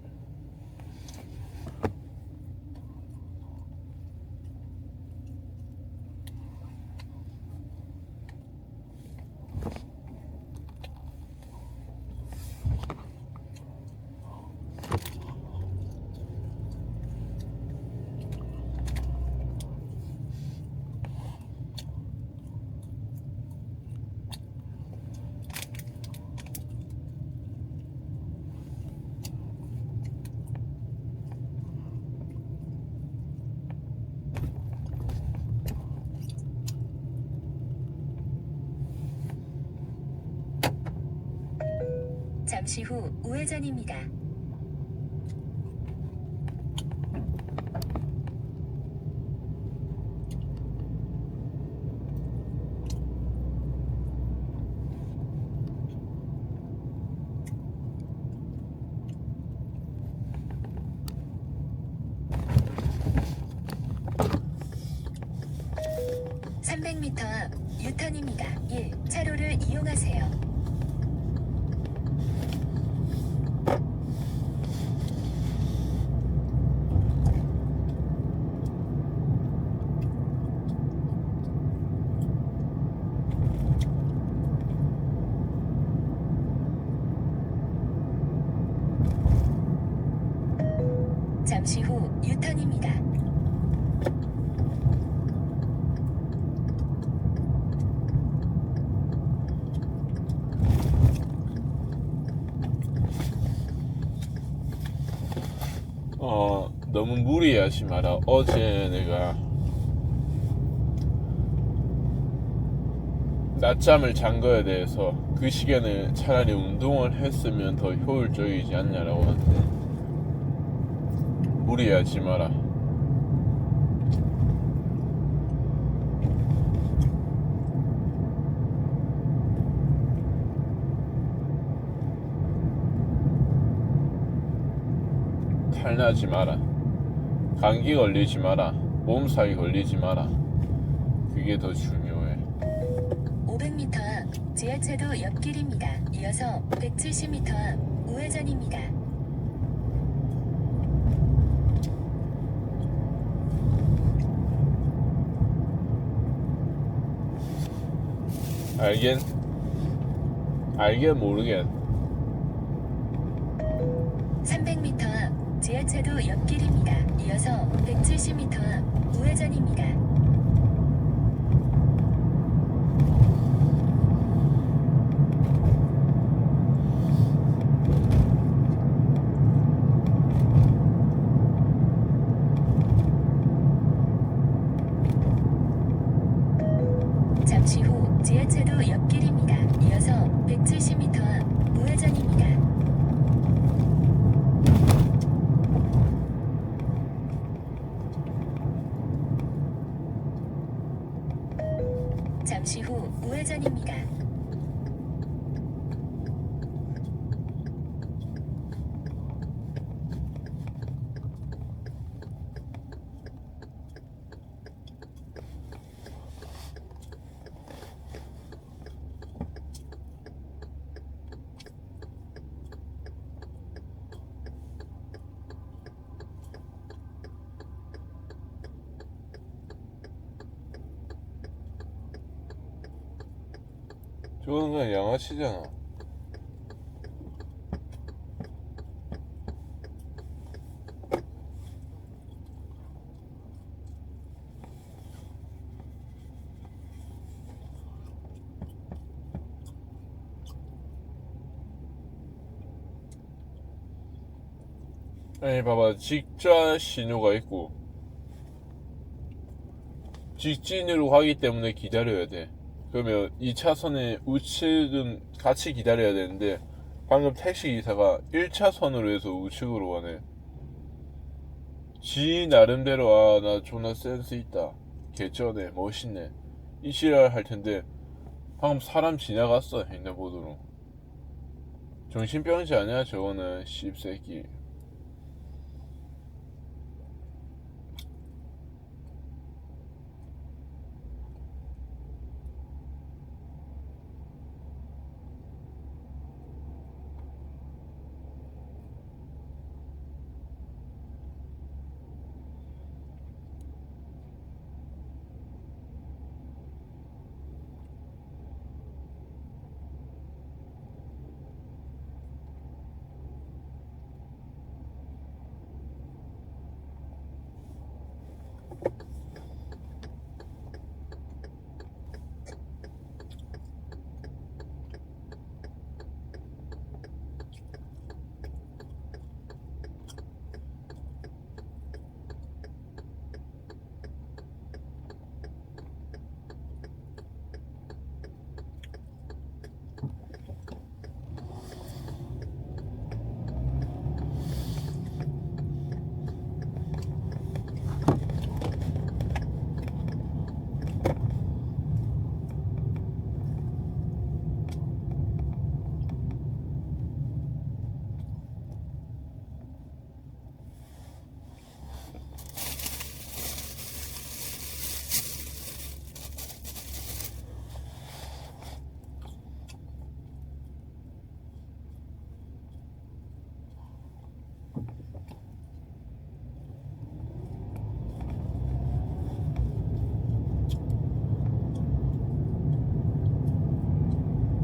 Speaker 2: 잠시 후 우회전입니다. (300m) 앞 유턴입니다. 1차로를 이용하세요. 잠시 후 유턴입니다.
Speaker 1: 너무 무리하지 마라. 어제 내가 낮잠을 잔 거에 대해서 그 시간에 차라리 운동을 했으면 더 효율적이지 않냐라고 하는데 무리하지 마라. 탈나지 마라. 감기 걸리지 마라. 몸살이 걸리지 마라. 그게 더 중요해.
Speaker 2: 500m 앞 지하차도 옆길입니다. 이어서 170m 앞 우회전입니다.
Speaker 1: 알겠 모르겠.
Speaker 2: 300m 앞 지하차도 옆길입니다. 이어서 170m 앞 우회전입니다. 잠시 후 지하차도 옆길입니다. 이어서 170m 앞 우회전입니다. 잠시 후 우회전입니다.
Speaker 1: 저거는 그냥 양아치잖아. 아니 봐봐, 직좌 신호가 있고 직진으로 가기 때문에 기다려야 돼. 그러면 2차선의 우측은 같이 기다려야 되는데 방금 택시기사가 1차선으로 해서 우측으로 가네. 지 나름대로 아 나 존나 센스 있다, 개쩌네, 멋있네 이 지랄 할 텐데 방금 사람 지나갔어 횡단보도로. 정신병자 아니야 저거는 씹새끼.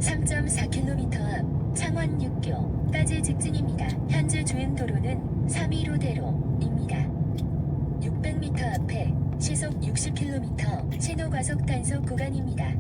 Speaker 2: (3.4km) 앞 창원 6교까지 직진입니다. 현재 주행도로는 315대로입니다. 600m 앞에 시속 60km 신호과속 단속 구간입니다.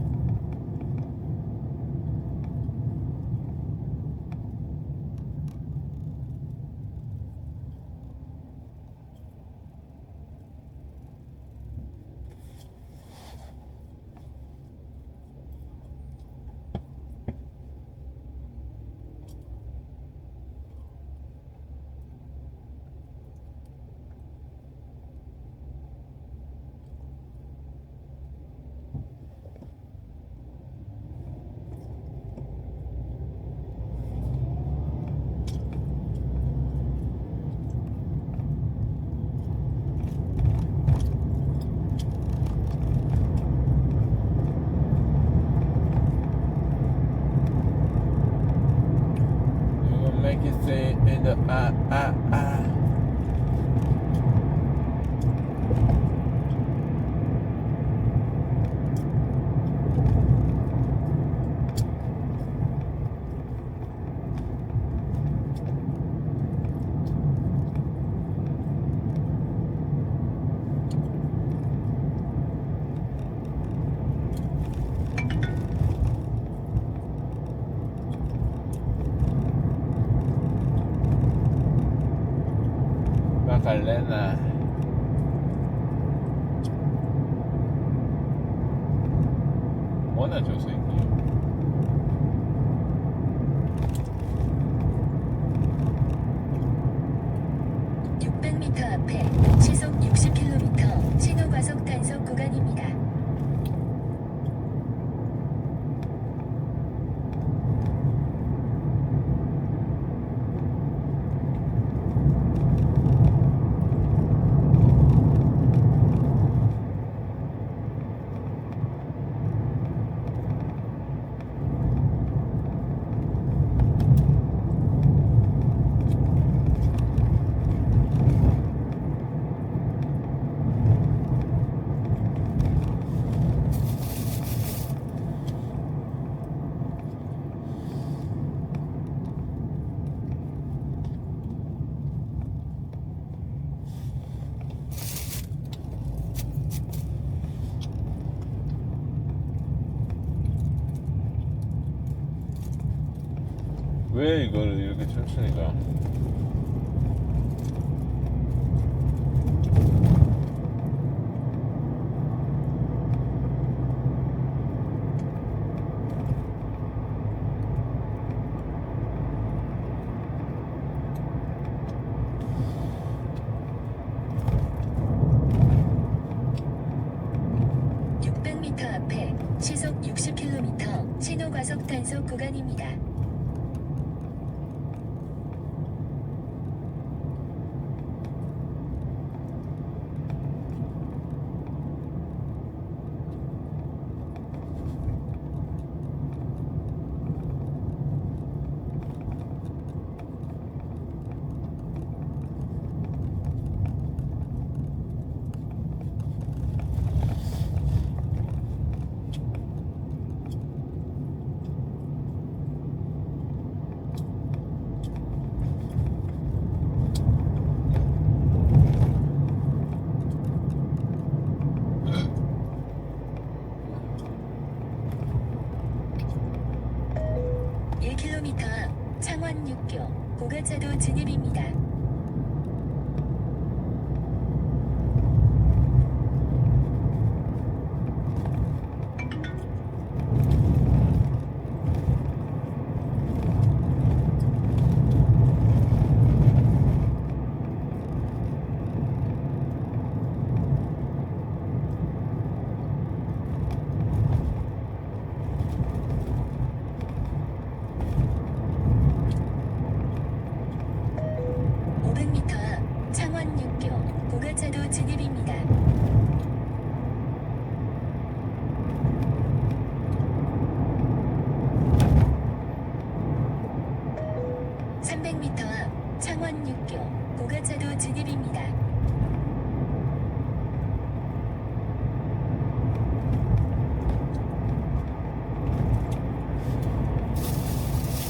Speaker 1: Make it say in the 갈래나. 뭐나 저 새끼.
Speaker 2: (600m) 앞에 시속 60km 신호과속 단속 구간입니다.
Speaker 1: 왜 이거를 이렇게 천천히 가?
Speaker 2: 과속 단속 구간입니다. 창원 6교 고가차도 진입입니다. 창원 6교 고가차도 진입입니다. 300m 앞 창원 6교 고가차도 진입입니다.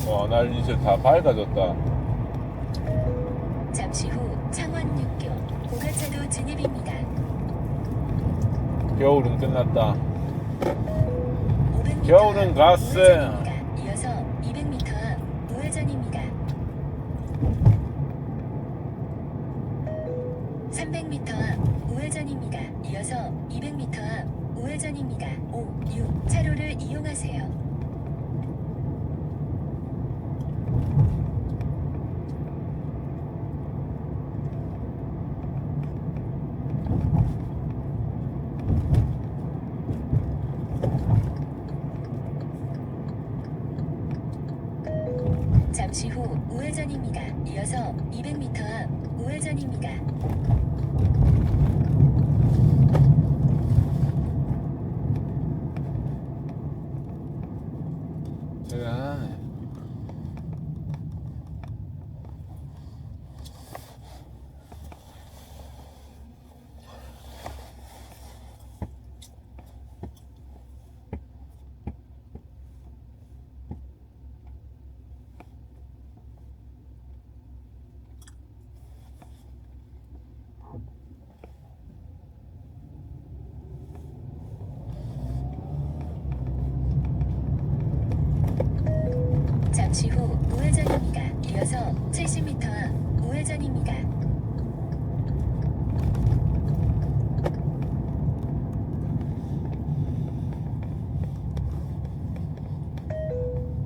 Speaker 1: 와, 날 이제 다 밝아졌다.
Speaker 2: 잠시 후 창원 6교 고가차도 진입입니다.
Speaker 1: 겨울은 끝났다.
Speaker 2: 500m
Speaker 1: 겨울은
Speaker 2: 앞
Speaker 1: 갔어.
Speaker 2: 우회전입니다. 이어서 200m 앞 우회전입니다. 300m 앞 우회전입니다. 이어서 200m 앞 우회전입니다. 5, 6 차로를 이용하세요. 잠시 후 우회전입니다. 이어서 200m 앞 우회전입니다.
Speaker 1: 대단하네.
Speaker 2: 잠시 후 우회전입니다. 이어서 70m 앞 우회전입니다.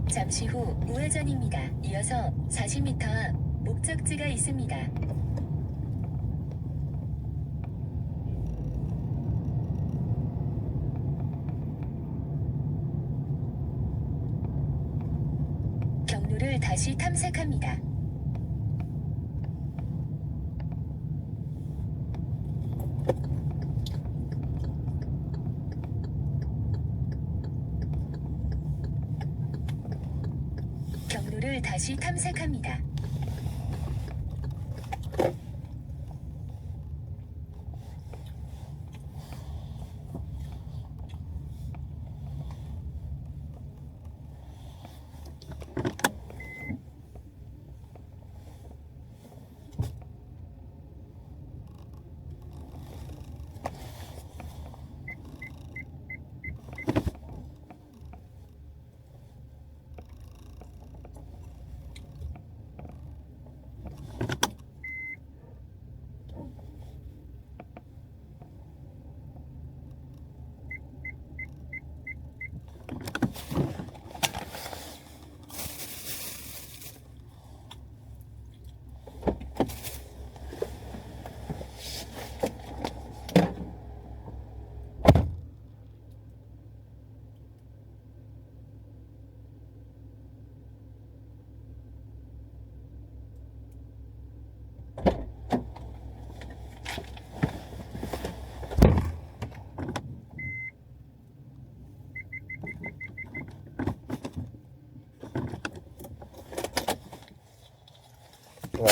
Speaker 2: 잠시 후 우회전입니다. 이어서 40m 앞 목적지가 있습니다. 경로를 다시 탐색합니다. 경로를 다시 탐색합니다.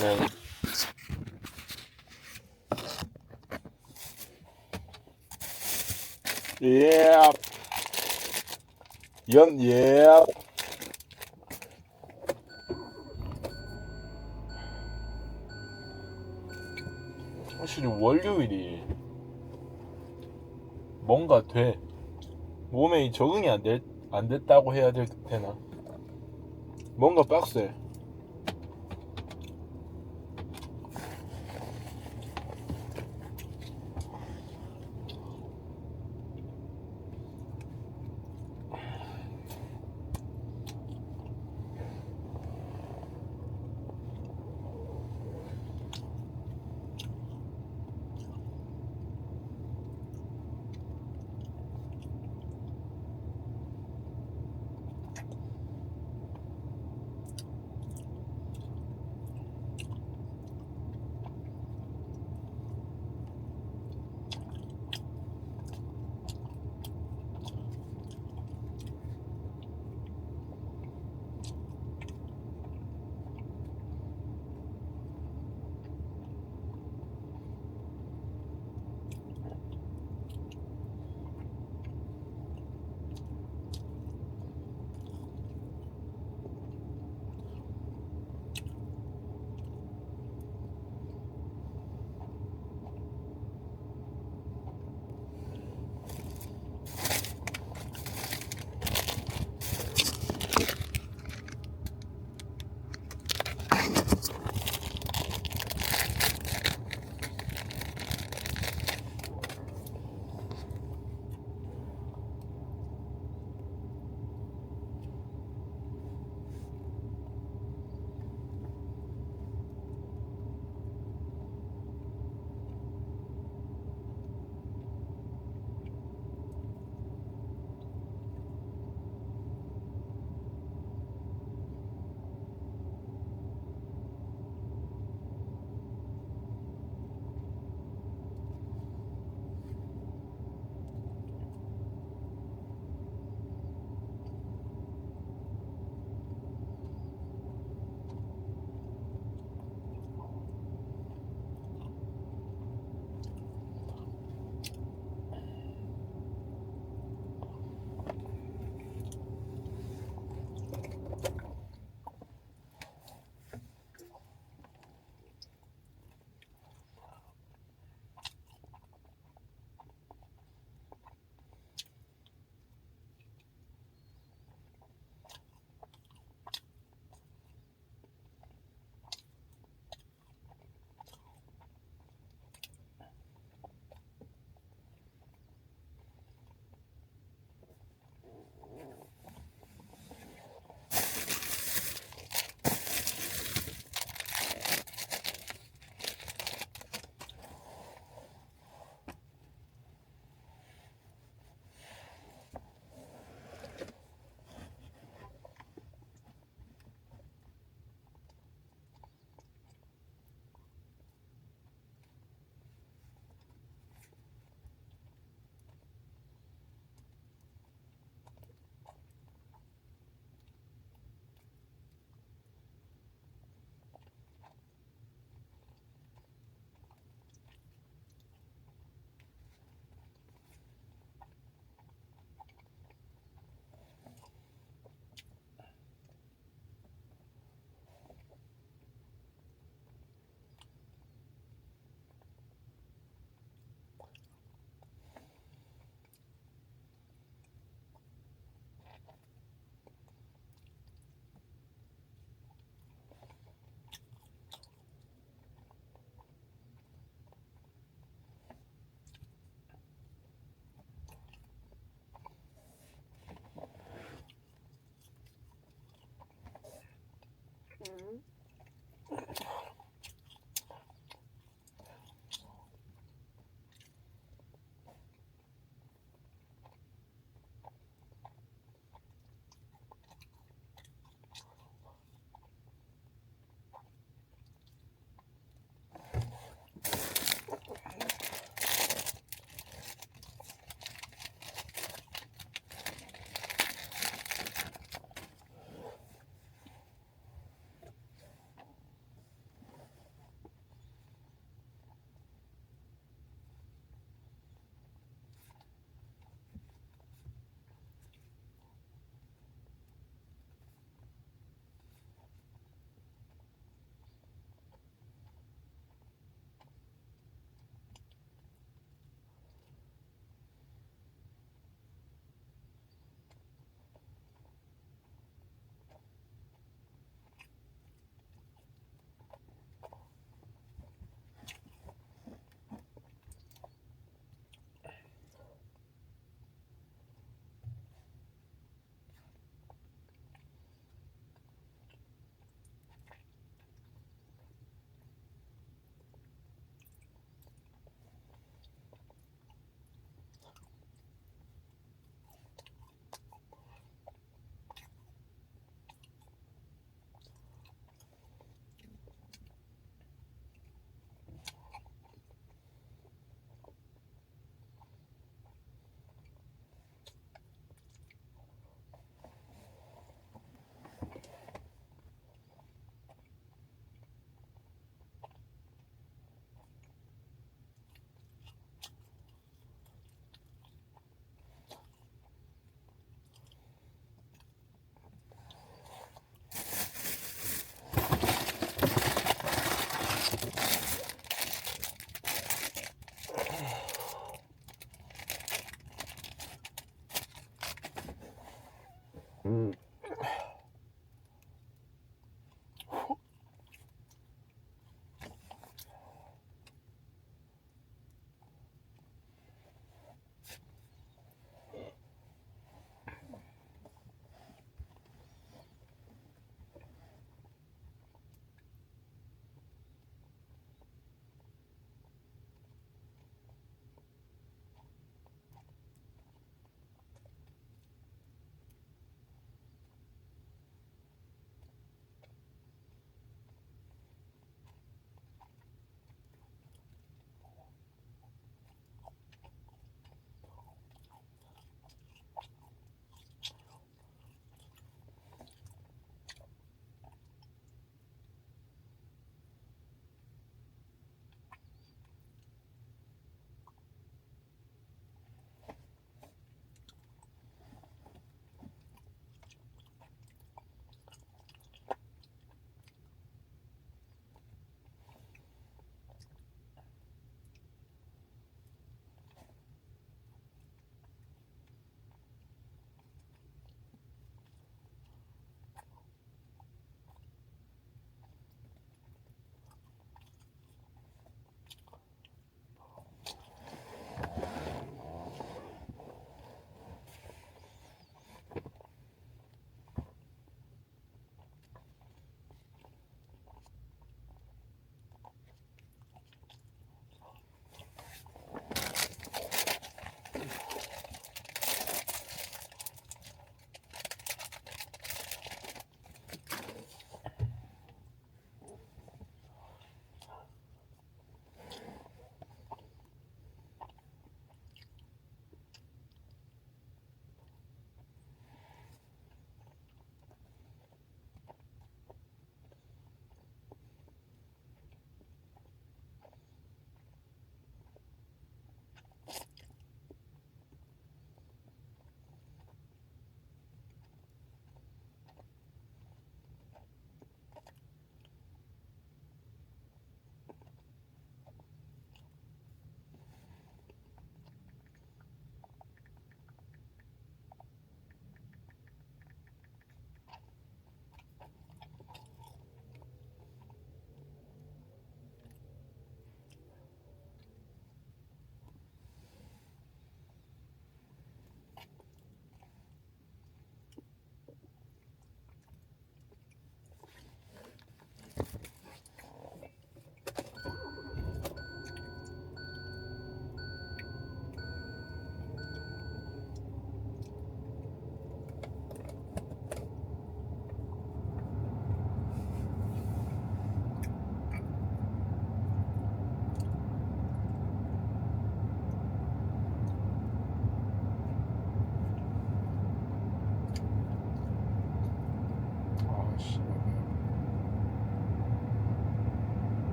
Speaker 3: 라면. 예. 예. 확실히 월요일이 뭔가 돼. 몸에 적응이 안 됐다고 해야 되나? 뭔가 빡세.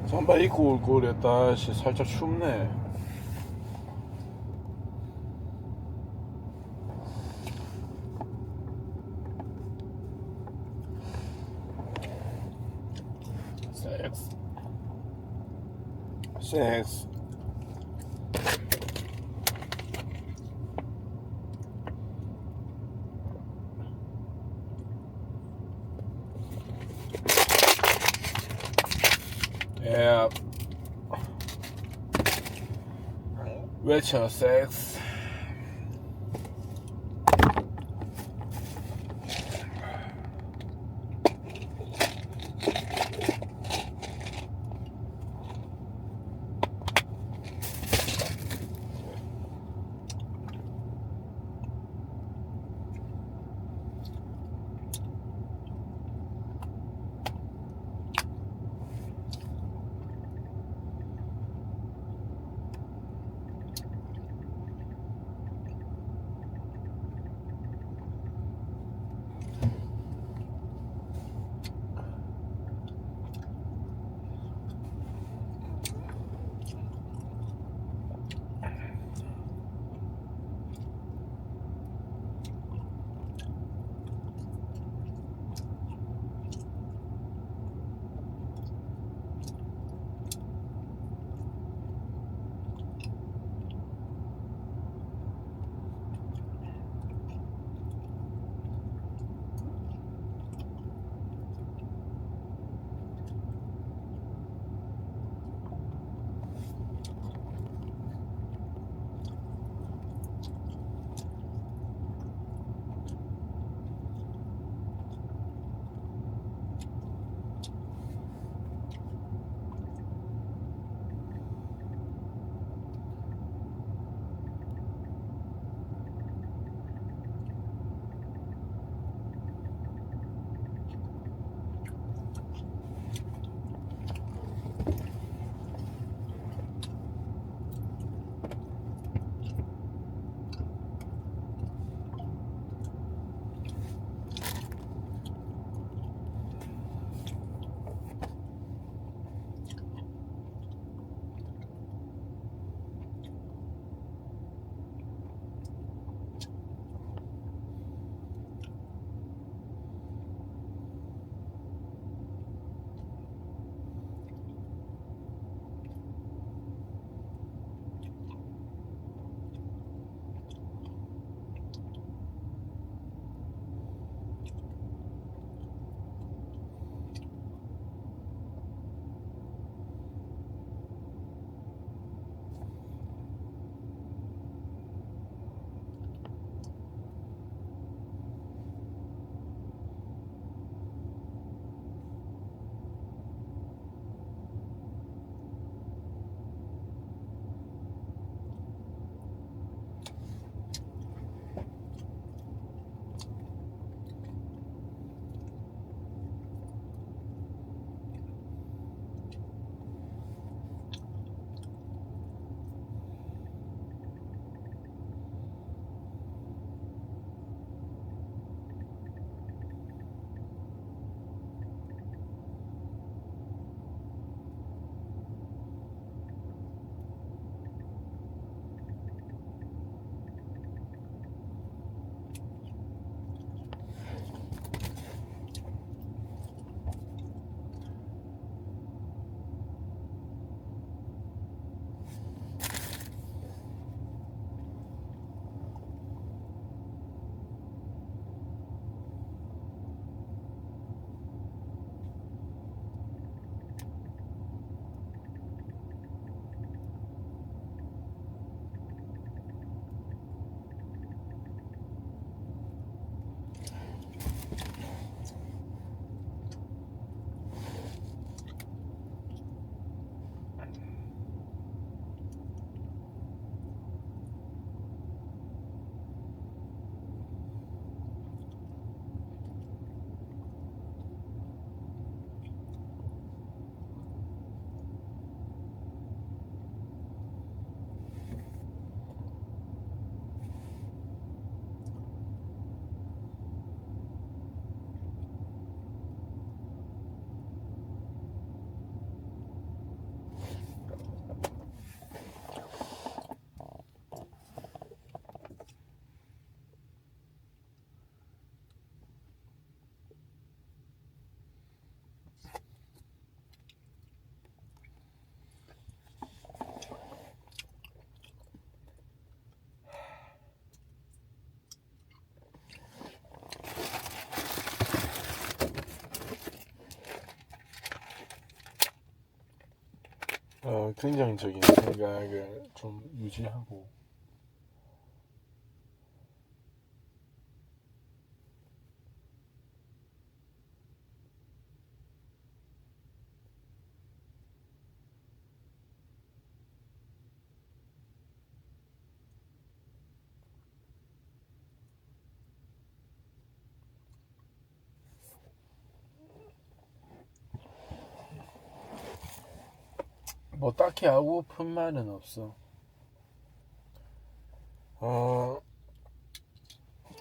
Speaker 3: 잠바 입고 올 걸 그랬다. 씨, 살짝 춥네. 섹스. 섹스. 예. 외쳐 섹스. 긍정적인 생각을 좀 유지하고 뭐 딱히 하고픈 말은 없어.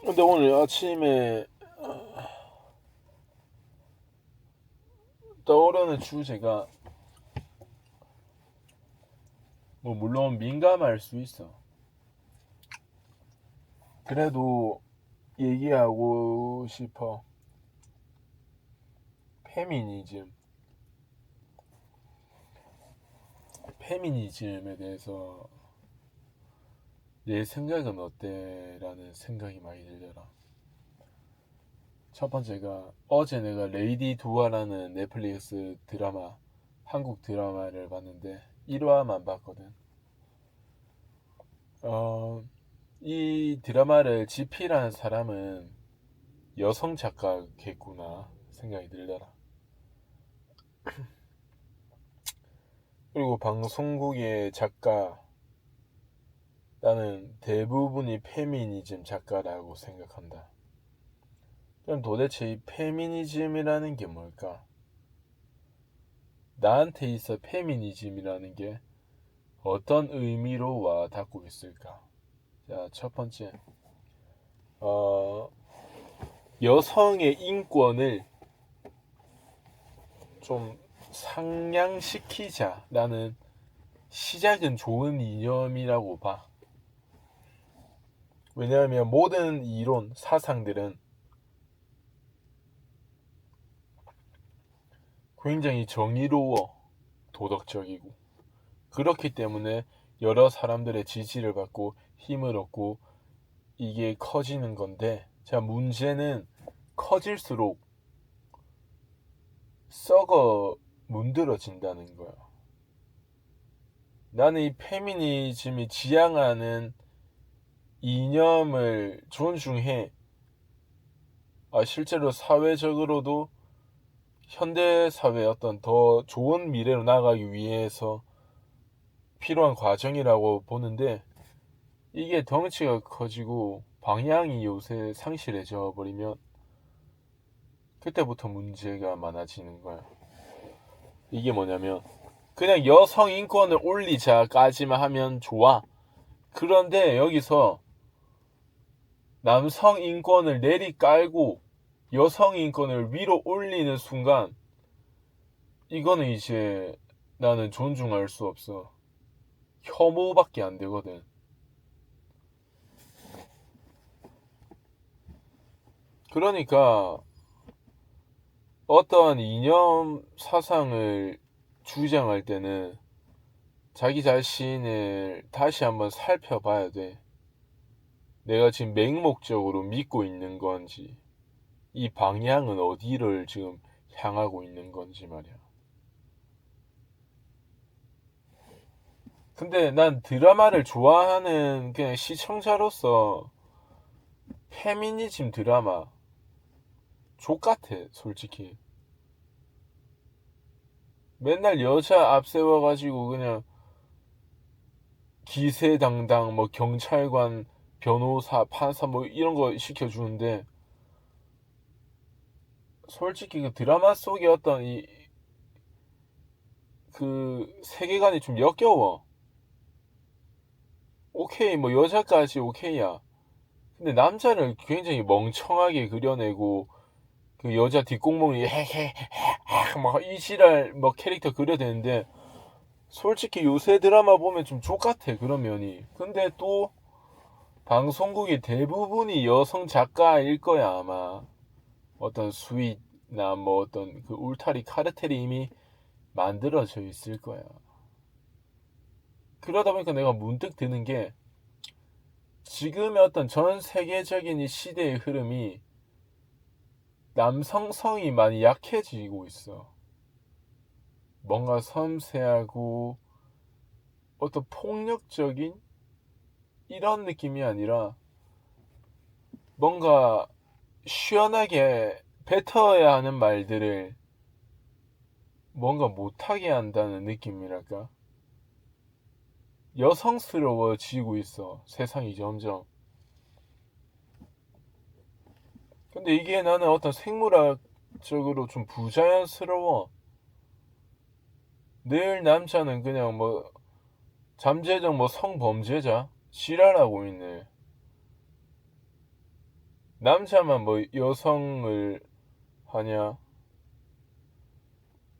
Speaker 3: 근데 오늘 아침에 떠오르는 주제가 뭐 물론 민감할 수 있어. 그래도 얘기하고 싶어. 페미니즘. 페미니즘에 대해서 내 생각은 어때? 라는 생각이 많이 들더라. 첫 번째가 어제 내가 레이디 두아라는 넷플릭스 드라마, 한국 드라마를 봤는데 1화만 봤거든. 이 드라마를 집필한 사람은 여성 작가겠구나 생각이 들더라. 그리고 방송국의 작가, 나는 대부분이 페미니즘 작가라고 생각한다. 그럼 도대체 이 페미니즘이라는 게 뭘까? 나한테 있어 페미니즘이라는 게 어떤 의미로 와 닿고 있을까? 자, 첫 번째, 여성의 인권을 좀 상향시키자라는 시작은 좋은 이념이라고 봐. 왜냐하면 모든 이론, 사상들은 굉장히 정의로워, 도덕적이고, 그렇기 때문에 여러 사람들의 지지를 받고 힘을 얻고 이게 커지는 건데, 자, 문제는 커질수록 썩어 문드러진다는 거야. 나는 이 페미니즘이 지향하는 이념을 존중해. 실제로 사회적으로도 현대 사회의 어떤 더 좋은 미래로 나가기 위해서 필요한 과정이라고 보는데, 이게 덩치가 커지고 방향이 요새 상실해져 버리면 그때부터 문제가 많아지는 거야. 이게 뭐냐면, 그냥 여성 인권을 올리자까지만 하면 좋아. 그런데 여기서 남성 인권을 내리깔고 여성 인권을 위로 올리는 순간, 이거는 이제 나는 존중할 수 없어. 혐오밖에 안 되거든. 그러니까 어떠한 이념 사상을 주장할 때는 자기 자신을 다시 한번 살펴봐야 돼. 내가 지금 맹목적으로 믿고 있는 건지, 이 방향은 어디를 지금 향하고 있는 건지 말이야. 근데 난 드라마를 좋아하는 그냥 시청자로서 페미니즘 드라마 족같아, 솔직히. 맨날 여자 앞세워가지고 그냥 기세당당 뭐 경찰관, 변호사, 판사 뭐 이런 거 시켜주는데, 솔직히 그 드라마 속의 어떤 그 세계관이 좀 역겨워. 오케이, 뭐 여자까지 오케이야. 근데 남자를 굉장히 멍청하게 그려내고 그 여자 뒷공무니 헤헤 막이 지랄 뭐 캐릭터 그려대는데, 솔직히 요새 드라마 보면 좀 족같아 그런 면이. 근데 또 방송국이 대부분이 여성 작가일 거야 아마. 어떤 수익나 뭐 어떤 그 울타리 카르텔이 이미 만들어져 있을 거야. 그러다 보니까 내가 문득 드는 게, 지금의 어떤 전 세계적인 이 시대의 흐름이 남성성이 많이 약해지고 있어. 뭔가 섬세하고 어떤 폭력적인 이런 느낌이 아니라 뭔가 시원하게 뱉어야 하는 말들을 뭔가 못하게 한다는 느낌이랄까? 여성스러워지고 있어, 세상이 점점. 근데 이게 나는 어떤 생물학적으로 좀 부자연스러워. 늘 남자는 그냥 뭐 잠재적 뭐 성범죄자? 지랄하고 있네. 남자만 뭐 여성을 하냐?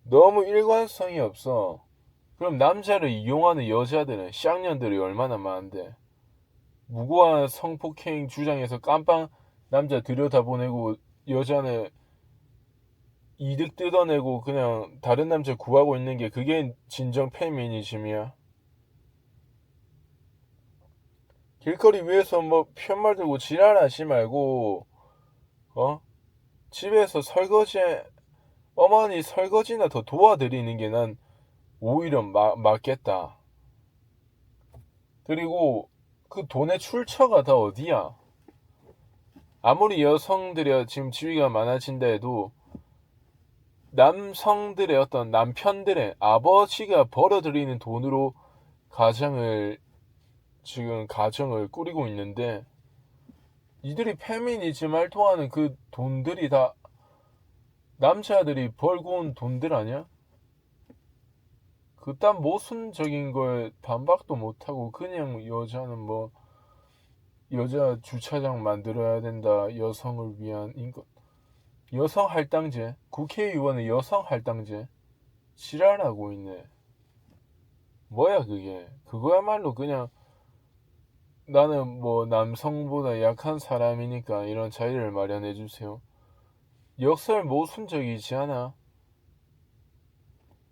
Speaker 3: 너무 일관성이 없어. 그럼 남자를 이용하는 여자들은 쌍년들이 얼마나 많은데. 무고한 성폭행 주장해서 깜빵 남자 들여다보내고 여자는 이득 뜯어내고 그냥 다른 남자 구하고 있는 게 그게 진정 페미니즘이야. 길거리 위에서 뭐 편말 들고 지랄하지 말고 어? 집에서 설거지 어머니 설거지나 더 도와드리는 게 난 오히려 맞겠다. 그리고 그 돈의 출처가 다 어디야? 아무리 여성들이 지금 지위가 많아진다 해도 남성들의 어떤 남편들의 아버지가 벌어들이는 돈으로 가정을 꾸리고 있는데 이들이 페미니즘 활동하는 그 돈들이 다 남자들이 벌고 온 돈들 아니야? 그딴 모순적인 거에 반박도 못하고 그냥 여자는 뭐 여자 주차장 만들어야 된다, 여성을 위한 인권, 여성 할당제, 국회의원의 여성 할당제 지랄하고 있네. 뭐야 그게? 그거야말로 그냥 나는 뭐 남성보다 약한 사람이니까 이런 자리를 마련해 주세요. 역설 모순적이지 않아?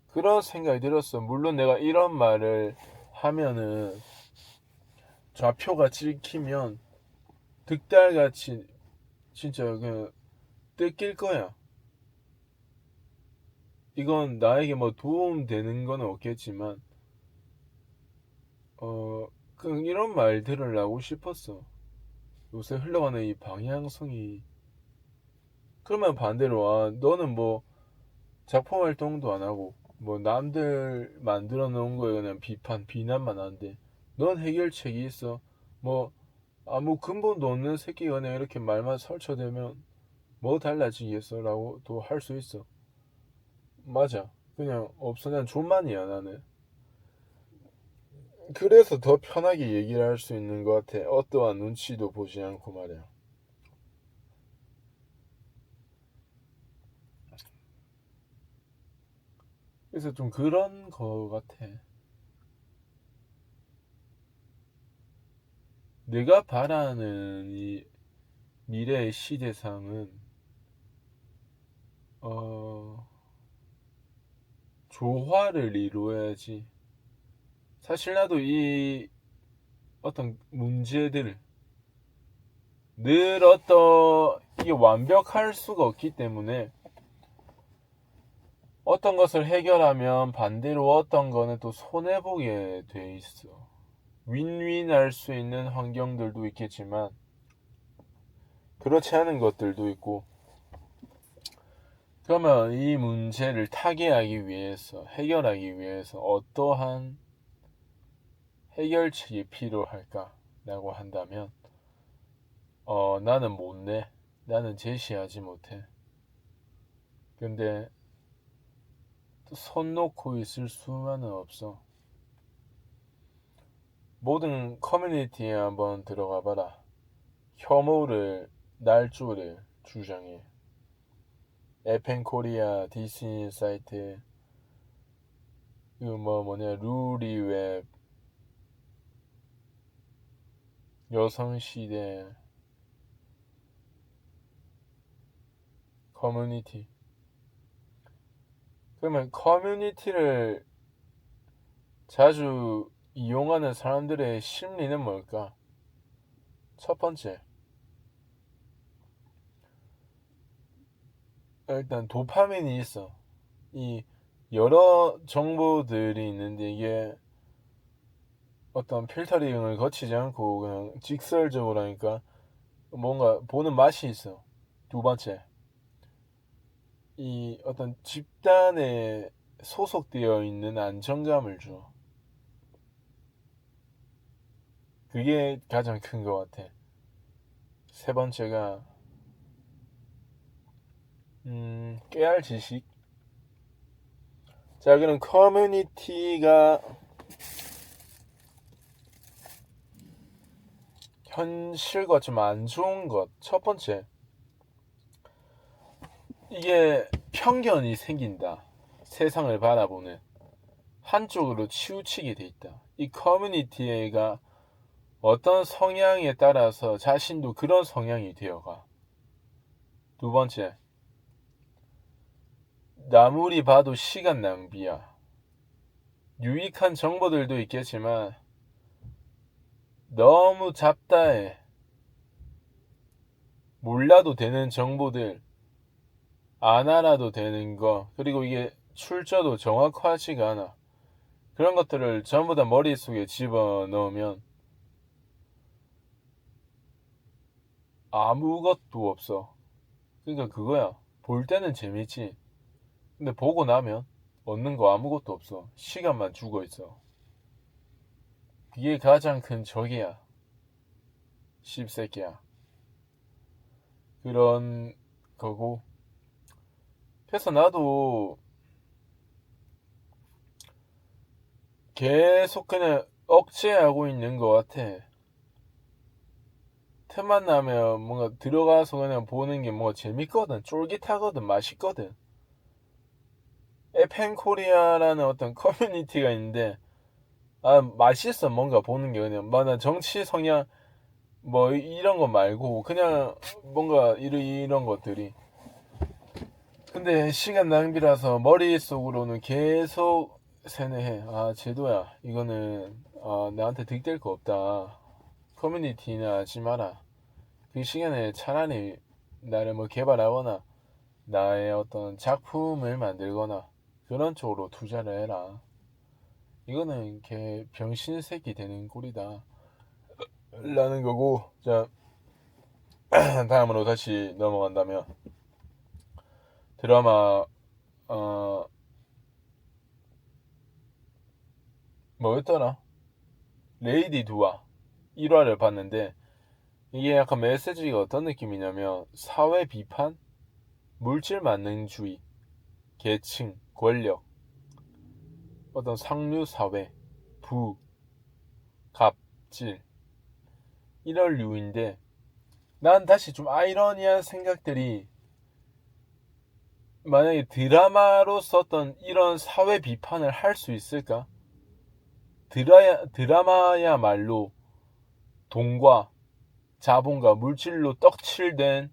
Speaker 3: 그런 생각이 들었어. 물론 내가 이런 말을 하면은 좌표가 찍히면 득달같이 진짜 그 뜯길 거야. 이건 나에게 뭐 도움 되는 건 없겠지만 그 이런 말들을 하고 싶었어. 요새 흘러가는 이 방향성이. 그러면 반대로 너는 뭐 작품 활동도 안 하고 뭐 남들 만들어 놓은 거에 그냥 비난만 하는데 넌 해결책이 있어. 뭐 아무 근본도 없는 새끼가 그냥 이렇게 말만 설쳐대면 뭐 달라지겠어? 라고 또 할 수 있어. 맞아. 그냥 없어. 난 존만이야 나는. 그래서 더 편하게 얘기를 할 수 있는 것 같아. 어떠한 눈치도 보지 않고 말이야. 그래서 좀 그런 거 같아. 내가 바라는 이 미래의 시대상은 어 조화를 이루어야지. 사실 나도 이 어떤 문제들 늘 어떤 이게 완벽할 수가 없기 때문에 어떤 것을 해결하면 반대로 어떤 거는 또 손해보게 돼 있어. 윈윈할 수 있는 환경들도 있겠지만 그렇지 않은 것들도 있고. 그러면 이 문제를 타개하기 위해서, 해결하기 위해서 어떠한 해결책이 필요할까라고 한다면 나는 못 내. 나는 제시하지 못해. 근데 손 놓고 있을 수만은 없어. 모든 커뮤니티에 한번 들어가 봐라. 혐오를 날조를 주장해. 에펜코리아, 디스니 사이트, 루리웹, 여성시대, 커뮤니티. 그러면 커뮤니티를 자주 이용하는 사람들의 심리는 뭘까? 첫 번째, 일단 도파민이 있어. 이 여러 정보들이 있는데 이게 어떤 필터링을 거치지 않고 그냥 직설적으로 하니까 뭔가 보는 맛이 있어. 두 번째, 이 어떤 집단에 소속되어 있는 안정감을 줘. 그게 가장 큰 것 같아. 세 번째가 깨알 지식. 자, 그럼 커뮤니티가 현실과 좀 안 좋은 것. 첫 번째, 이게 편견이 생긴다. 세상을 바라보는 한쪽으로 치우치게 돼 있다. 이 커뮤니티가 어떤 성향에 따라서 자신도 그런 성향이 되어가. 두 번째, 아무리 봐도 시간 낭비야. 유익한 정보들도 있겠지만 너무 잡다해. 몰라도 되는 정보들, 안 알아도 되는 거, 그리고 이게 출처도 정확하지가 않아. 그런 것들을 전부 다 머릿속에 집어넣으면 아무것도 없어. 그러니까 그거야. 볼 때는 재밌지. 근데 보고 나면 얻는 거 아무것도 없어. 시간만 죽어 있어. 그게 가장 큰 적이야. 씹새끼야. 그런 거고. 그래서 나도 계속 그냥 억제하고 있는 것 같아. 틈만 나면 뭔가 들어가서 그냥 보는 게 뭔가 재밌거든. 쫄깃하거든. 맛있거든. 에펜코리아라는 어떤 커뮤니티가 있는데 맛있어. 뭔가 보는 게 그냥 나 정치 성향 뭐 이런 거 말고 그냥 뭔가 이런 것들이. 근데 시간 낭비라서 머릿속으로는 계속 세뇌해. 제도야, 이거는 나한테 득될 거 없다. 커뮤니티나 하지 마라. 그 시간에 차라리 나를 뭐 개발하거나 나의 어떤 작품을 만들거나 그런 쪽으로 투자를 해라. 이거는 개 병신 새끼 되는 꼴이다. 라는 거고. 자, 다음으로 다시 넘어간다면 드라마 뭐였더라? 레이디 두아 1화를 봤는데 이게 약간 메시지가 어떤 느낌이냐면 사회 비판, 물질 만능주의, 계층, 권력, 어떤 상류 사회, 부, 갑질 이런 류인데 난 다시 좀 아이러니한 생각들이 만약에 드라마로 썼던 이런 사회 비판을 할 수 있을까? 드라마야말로 돈과 자본과 물질로 떡칠된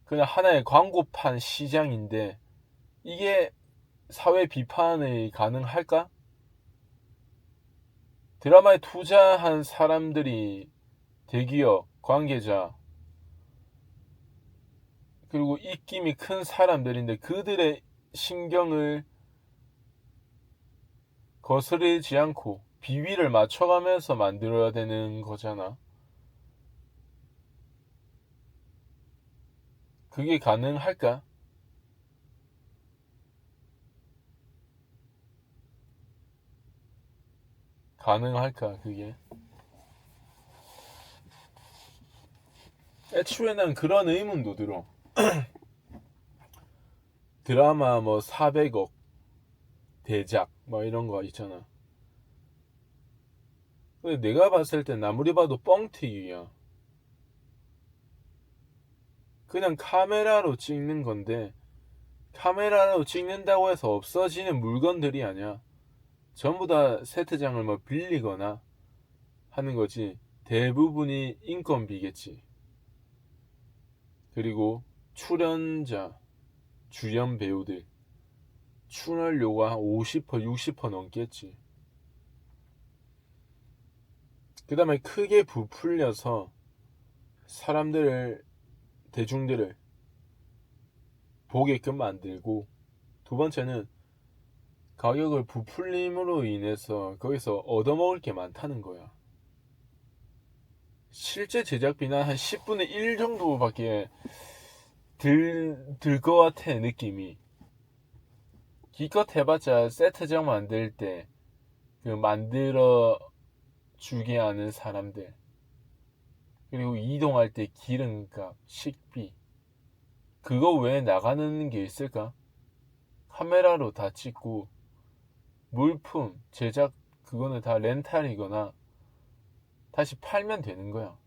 Speaker 3: 그냥 하나의 광고판 시장인데 이게 사회 비판이 가능할까? 드라마에 투자한 사람들이 대기업, 관계자, 그리고 입김이 큰 사람들인데 그들의 신경을 거스르지 않고 비위를 맞춰가면서 만들어야 되는 거잖아. 그게 가능할까? 가능할까, 그게? 애초에 난 그런 의문도 들어. 드라마 뭐 400억 대작 뭐 이런 거 있잖아. 근데 내가 봤을 땐 아무리 봐도 뻥튀기야. 그냥 카메라로 찍는 건데 카메라로 찍는다고 해서 없어지는 물건들이 아니야. 전부 다 세트장을 뭐 빌리거나 하는 거지. 대부분이 인건비겠지. 그리고 출연자, 주연 배우들 출연료가 한 50%, 60% 넘겠지. 그 다음에 크게 부풀려서 사람들을, 대중들을 보게끔 만들고, 두 번째는 가격을 부풀림으로 인해서 거기서 얻어먹을 게 많다는 거야. 실제 제작비는 한 10분의 1 정도밖에 들 것 같아, 느낌이. 기껏 해봤자 세트장 만들 때 그 만들어 주게 하는 사람들, 그리고 이동할 때 기름값, 식비, 그거 외에 나가는 게 있을까? 카메라로 다 찍고 물품, 제작, 그거는 다 렌탈이거나 다시 팔면 되는 거야.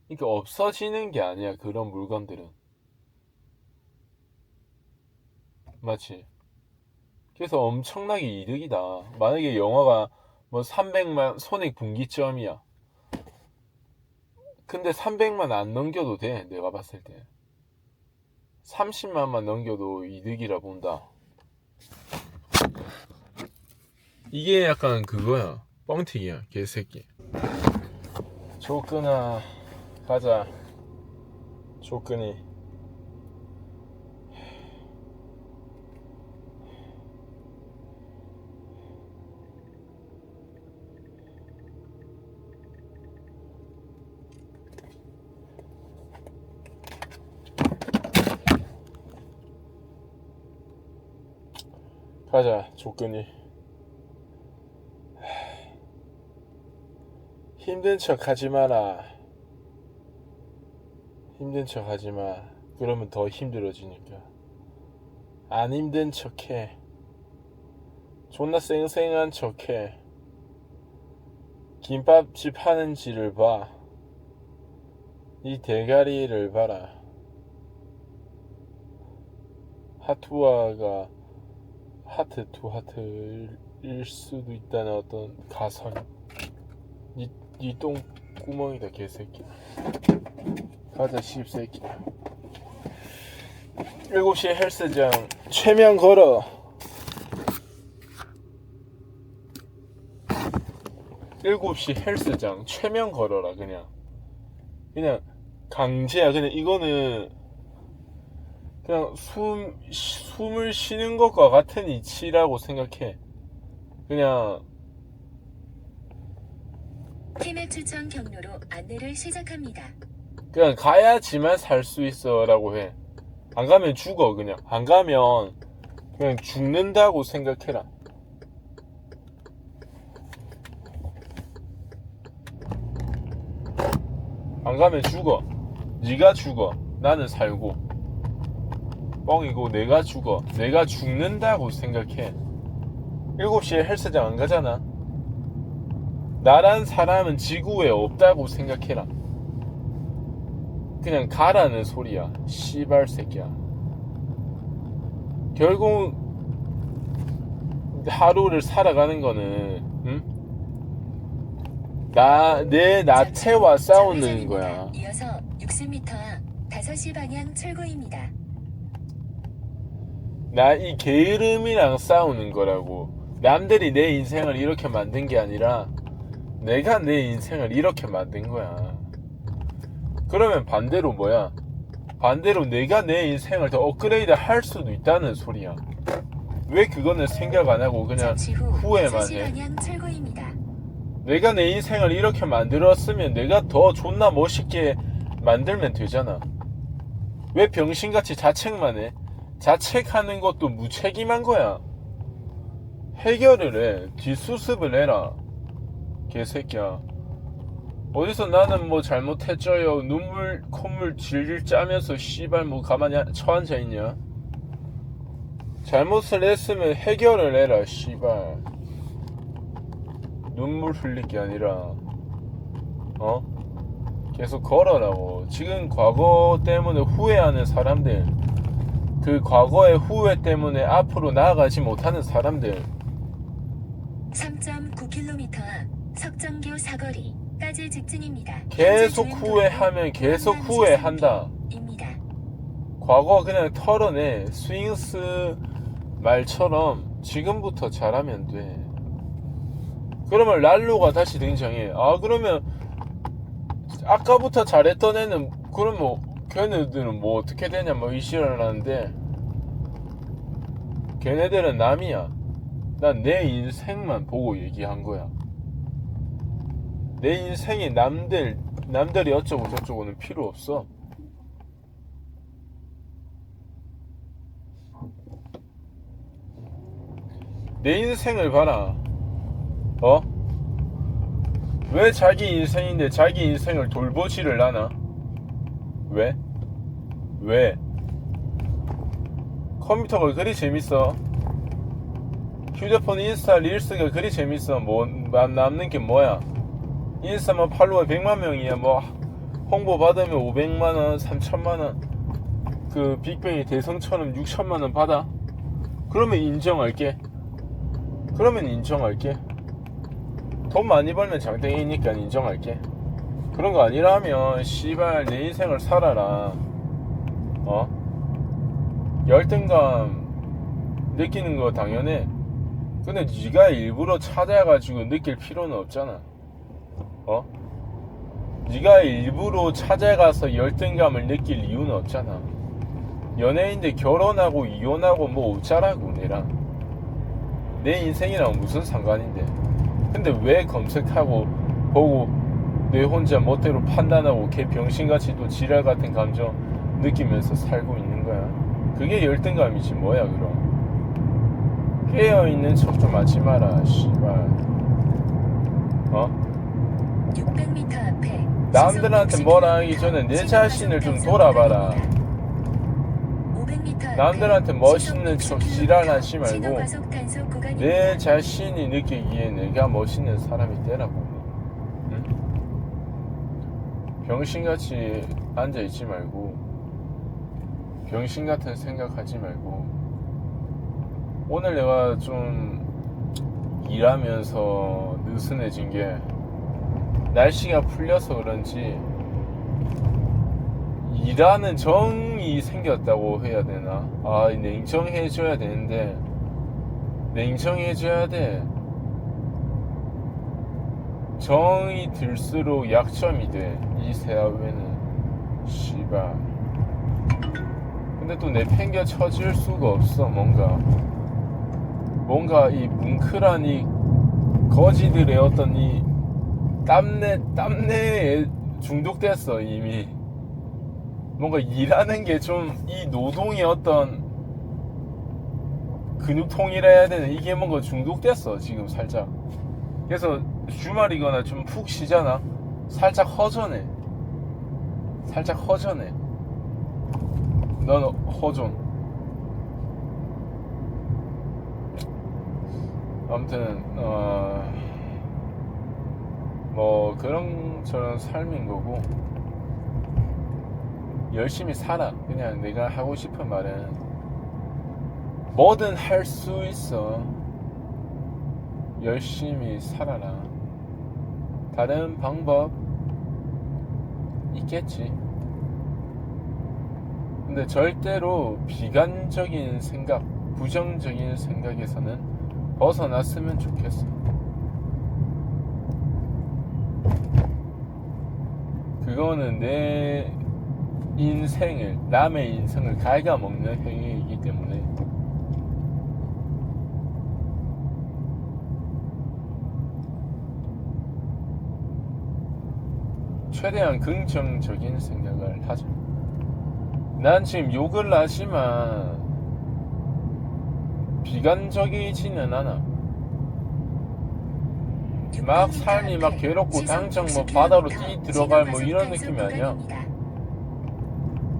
Speaker 3: 그러니까 없어지는 게 아니야, 그런 물건들은. 맞지? 그래서 엄청나게 이득이다. 만약에 영화가 뭐 300만 손익분기점이야. 근데 300만 안 넘겨도 돼, 내가 봤을 때. 30만만 넘겨도 이득이라 본다. 이게 약간 그거야. 뻥튀기야, 개새끼. 조끈아, 가자. 조끈이. 가자, 조끈이. 힘든 척 하지 마라. 힘든 척 하지 마. 그러면 더 힘들어지니까. 안 힘든 척 해. 존나 쌩쌩한 척 해. 김밥집 하는지를 봐. 이 대가리를 봐라. 하투아가 하트 투 하트일 수도 있다는 어떤 가설. 니 똥구멍이다, 개새끼. 가자, 씹새끼. 7시에 헬스장 최면 걸어. 7시 헬스장 최면 걸어라. 그냥 강제야. 그냥 이거는 그냥 숨을 쉬는 것과 같은 이치라고 생각해. 그냥
Speaker 2: 팀의 추천 경로로 안내를 시작합니다.
Speaker 3: 그냥 가야지만 살 수 있어 라고 해. 안 가면 죽어. 그냥 안 가면 그냥 죽는다고 생각해라. 안 가면 죽어. 네가 죽어. 나는 살고. 뻥이고 내가 죽어. 내가 죽는다고 생각해. 7시에 헬스장 안 가잖아. 나란 사람은 지구에 없다고 생각해라. 그냥 가라는 소리야. 씨발 새끼야. 결국 하루를 살아가는 거는 내 나태와 싸우는 거야.
Speaker 2: 이어서 60m 앞 5시 방향 출구입니다.
Speaker 3: 나 이 게으름이랑 싸우는 거라고. 남들이 내 인생을 이렇게 만든 게 아니라 내가 내 인생을 이렇게 만든 거야. 그러면 반대로 뭐야? 반대로 내가 내 인생을 더 업그레이드 할 수도 있다는 소리야. 왜 그거는 생각 안 하고 그냥 후회만 해?
Speaker 2: 방향 출구입니다.
Speaker 3: 내가 내 인생을 이렇게 만들었으면 내가 더 존나 멋있게 만들면 되잖아. 왜 병신같이 자책만 해? 자책하는 것도 무책임한 거야. 해결을 해. 뒷수습을 해라. 개새끼야. 어디서 나는 뭐 잘못했죠요. 눈물 콧물 질질 짜면서 씨발 뭐 가만히 처앉아 있냐. 잘못을 했으면 해결을 해라. 씨발. 눈물 흘릴 게 아니라 계속 걸어라고. 지금 과거 때문에 후회하는 사람들, 그 과거의 후회 때문에 앞으로 나아가지 못하는 사람들,
Speaker 2: 3.9km 앞 석정교 사거리까지 직진입니다.
Speaker 3: 계속 후회하면 계속 후회한다. 과거 그냥 털어내. 스윙스 말처럼 지금부터 잘하면 돼. 그러면 랄로가 다시 등장해. 아, 그러면 아까부터 잘했던 애는 그럼 뭐 걔네들은 뭐 어떻게 되냐 뭐 이시를 하는데, 걔네들은 남이야. 난 내 인생만 보고 얘기한 거야. 내 인생에 남들이 어쩌고 저쩌고는 필요 없어. 내 인생을 봐라. 어? 왜 자기 인생인데 자기 인생을 돌보지를 않아? 왜? 왜? 컴퓨터가 그리 재밌어? 휴대폰 인스타 릴스가 그리 재밌어? 뭐 남는 게 뭐야? 인스타만 팔로워 100만 명이야. 뭐 홍보 받으면 500만 원, 3천만 원. 그 빅뱅이 대성처럼 6천만 원 받아? 그러면 인정할게. 돈 많이 벌면 장땡이니까 인정할게. 그런 거 아니라면 씨발 내 인생을 살아라. 열등감 느끼는 거 당연해. 근데 네가 일부러 찾아가지고 느낄 필요는 없잖아. 네가 일부러 찾아가서 열등감을 느낄 이유는 없잖아. 연예인들 결혼하고 이혼하고 뭐 어쩌라고 내랑. 내 인생이랑 무슨 상관인데. 근데 왜 검색하고 보고 내 혼자 멋대로 판단하고 걔 병신같이 또 지랄 같은 감정 느끼면서 살고 있는 거야. 그게 열등감이지 뭐야 그럼. 깨어있는 척 좀 하지 마라 씨발.
Speaker 2: 600m 앞에
Speaker 3: 남들한테 뭐라 하기 전에 내 자신을 좀 돌아봐라.
Speaker 2: 500m
Speaker 3: 남들한테 멋있는 척 지랄하지 말고
Speaker 2: 신호과속 구간입니다.
Speaker 3: 내 자신이 느끼기에 내가 멋있는 사람이 되라고. 응? 병신같이 앉아있지 말고 병신같은 생각하지 말고. 오늘 내가 좀 일하면서 느슨해진 게 날씨가 풀려서 그런지 일하는 정이 생겼다고 해야 되나? 냉정해져야 되는데 냉정해져야 돼. 정이 들수록 약점이 돼. 이 사회는 씨발. 근데 또 내팽겨 쳐질 수가 없어. 뭔가 이 뭉클한 이 거지들의 어떤 이 땀내에 중독됐어 이미. 뭔가 일하는 게 좀 이 노동의 어떤 근육통이라 해야 되나, 이게 뭔가 중독됐어 지금 살짝. 그래서 주말이거나 좀 푹 쉬잖아, 살짝 허전해. 넌 허전. 아무튼 뭐 그런저런 삶인 거고, 열심히 살아. 그냥 내가 하고 싶은 말은 뭐든 할 수 있어. 열심히 살아라. 다른 방법 있겠지. 근데 절대로 비관적인 생각, 부정적인 생각에서는 벗어났으면 좋겠어. 그거는 내 인생을, 남의 인생을 갉아먹는 행위이기 때문에 최대한 긍정적인 생각을 하자. 난 지금 욕을 하지만 비관적이지는 않아. 막 삶이 막 괴롭고 당장 뭐 바다로 뛰 들어갈 뭐 이런 느낌이 아니야.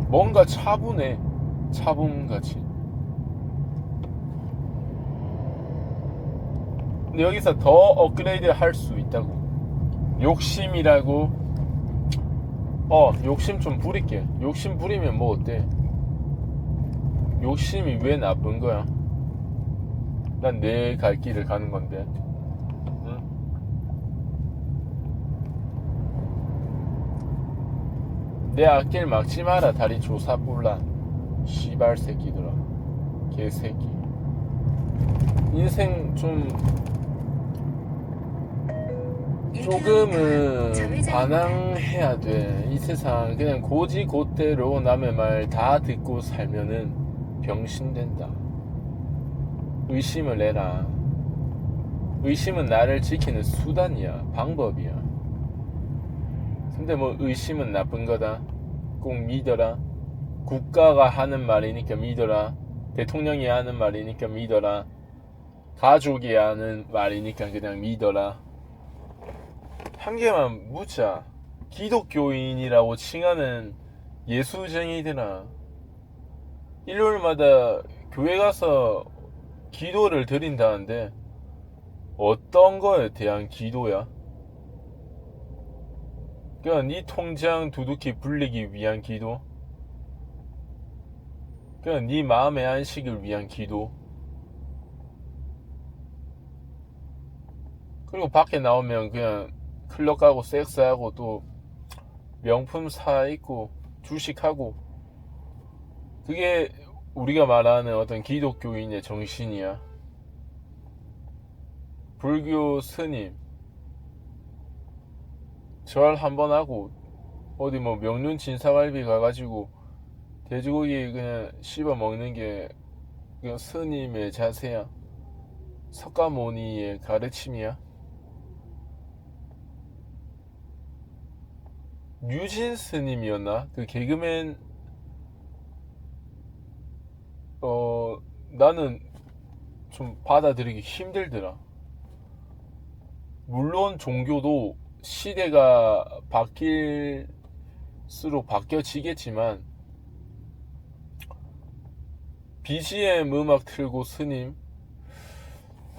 Speaker 3: 뭔가 차분해. 차분같이. 근데 여기서 더 업그레이드 할 수 있다고. 욕심이라고. 욕심 좀 부릴게. 욕심 부리면 뭐 어때? 욕심이 왜 나쁜 거야? 난 내 갈 길을 가는 건데. 응? 내 앞길 막지 마라. 다리 조사뿔라. 씨발 새끼들아. 개새끼. 인생 조금은 반항해야 돼. 이 세상 그냥 고지곧대로 남의 말 다 듣고 살면은 병신 된다. 의심을 해라. 의심은 나를 지키는 수단이야. 방법이야. 근데 뭐 의심은 나쁜 거다. 꼭 믿어라. 국가가 하는 말이니까 믿어라. 대통령이 하는 말이니까 믿어라. 가족이 하는 말이니까 그냥 믿어라. 한 개만 묻자. 기독교인이라고 칭하는 예수쟁이들아, 일요일마다 교회 가서 기도를 드린다는데 어떤 거에 대한 기도야? 그냥 네 통장 두둑히 불리기 위한 기도? 그냥 네 마음의 안식을 위한 기도? 그리고 밖에 나오면 그냥 클럽 가고 섹스하고 또 명품 사 입고 주식하고, 그게 우리가 말하는 어떤 기독교인의 정신이야. 불교 스님 절 한번 하고 어디 뭐 명륜 진사갈비 가가지고 돼지고기 그냥 씹어 먹는 게 그냥 스님의 자세야. 석가모니의 가르침이야. 유진 스님이었나? 그 개그맨. 나는 좀 받아들이기 힘들더라. 물론 종교도 시대가 바뀔수록 바뀌어지겠지만 BGM 음악 틀고 스님,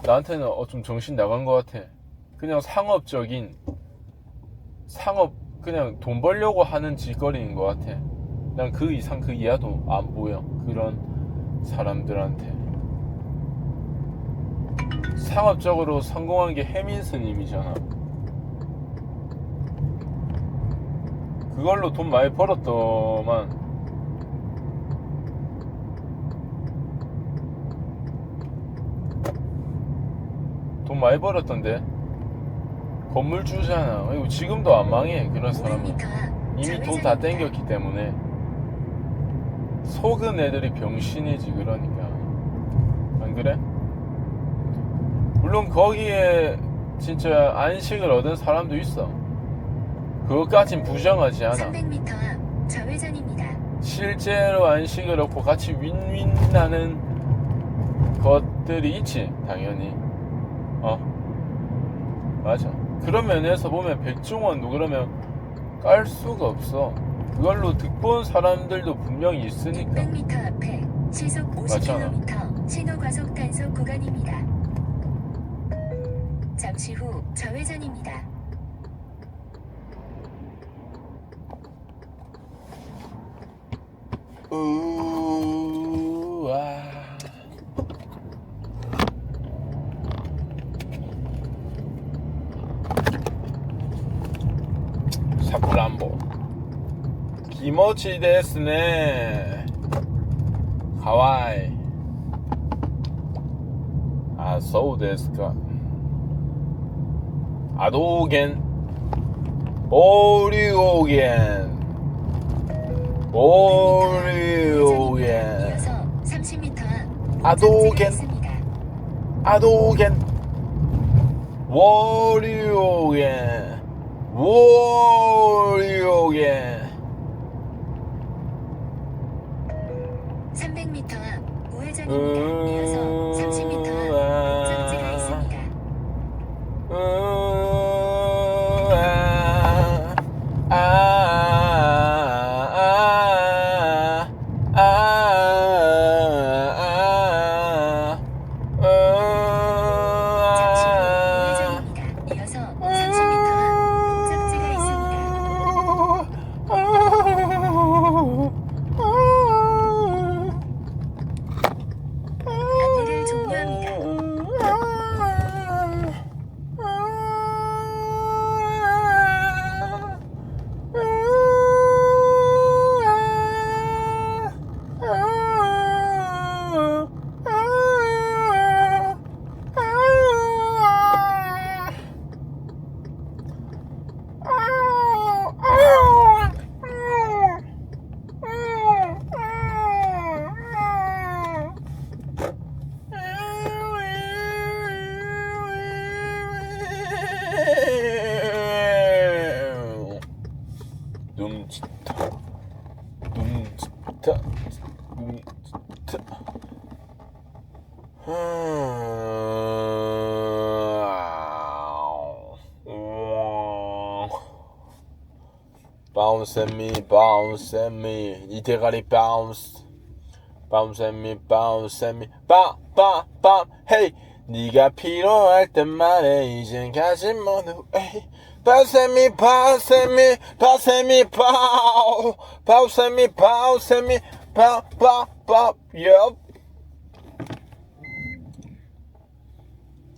Speaker 3: 나한테는 좀 정신 나간 것 같아. 그냥 상업적인, 그냥 돈 벌려고 하는 짓거리인 것 같아. 난 그 이상 그 이하도 안 보여. 그런 사람들한테. 상업적으로 성공한 게 해민 스님이잖아. 그걸로 돈 많이 벌었더만. 돈 많이 벌었던데. 건물주잖아. 이거 지금도 안 망해. 그런 사람은
Speaker 2: 500m
Speaker 3: 이미 돈 다 땡겼기 때문에. 속은 애들이 병신이지. 그러니까 안 그래? 물론 거기에 진짜 안식을 얻은 사람도 있어. 그것까진 부정하지 않아.
Speaker 2: 300m 앞 좌회전입니다.
Speaker 3: 실제로 안식을 얻고 같이 윈윈하는 것들이 있지, 당연히. 맞아. 그런 면에서 보면 백종원도 그러면 깔 수가 없어. 그걸로 득본 사람들도 분명히 있으니까.
Speaker 2: 600m 앞에 시속
Speaker 3: 맞잖아.
Speaker 2: 50km 신호 과속 단속 구간입니다. 잠시 후 좌회전입니다.
Speaker 3: 우와. 사쿠란보 기모치 데스네. 하와이. 아, 소우 데스까. 아도겐 오리오겐 오리오겐
Speaker 2: 이어서 30m 앞
Speaker 3: 아도겐
Speaker 2: 있습니다.
Speaker 3: 아도겐 워리오겐 워리오겐
Speaker 2: 300m 앞 우회전입니다. 이어서 30m 앞 목적지가 있습니다. 잠시 후 우회전입니다. 이어서 30m 앞 목적지가 있습니다. 안내를 종료합니다.
Speaker 3: Bounce at me, bounce at me. 이 대가리 bounce. Bounce at me, bounce at me. bam, hey. 네가 필요할 땐 말해. 이젠 가지 뭐누. Bounce at me, bounce at me, bounce at me, bounce at me, bounce at me, yup.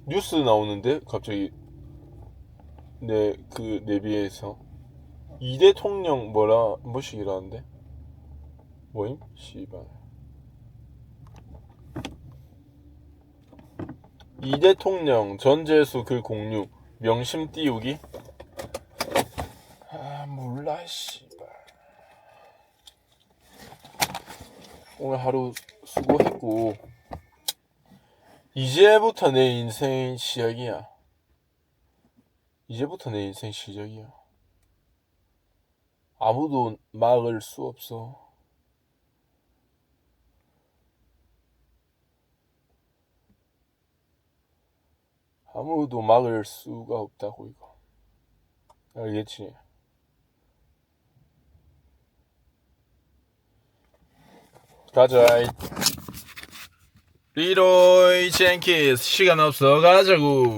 Speaker 3: 뉴스 나오는데 갑자기 내 그 내비에서 이 대통령 뭐시기라는데 뭐임? 씨발. 이 대통령 전재수 글 공유 명심 띄우기? 아 몰라 씨발. 오늘 하루 수고했고 이제부터 내 인생 시작이야. 이제부터 내 인생 시작이야. 아무도 막을 수 없어. 아무도 막을 수가 없다고 이거. 알겠지? 가자. 리로이 젠키스 시간 없어 가자고.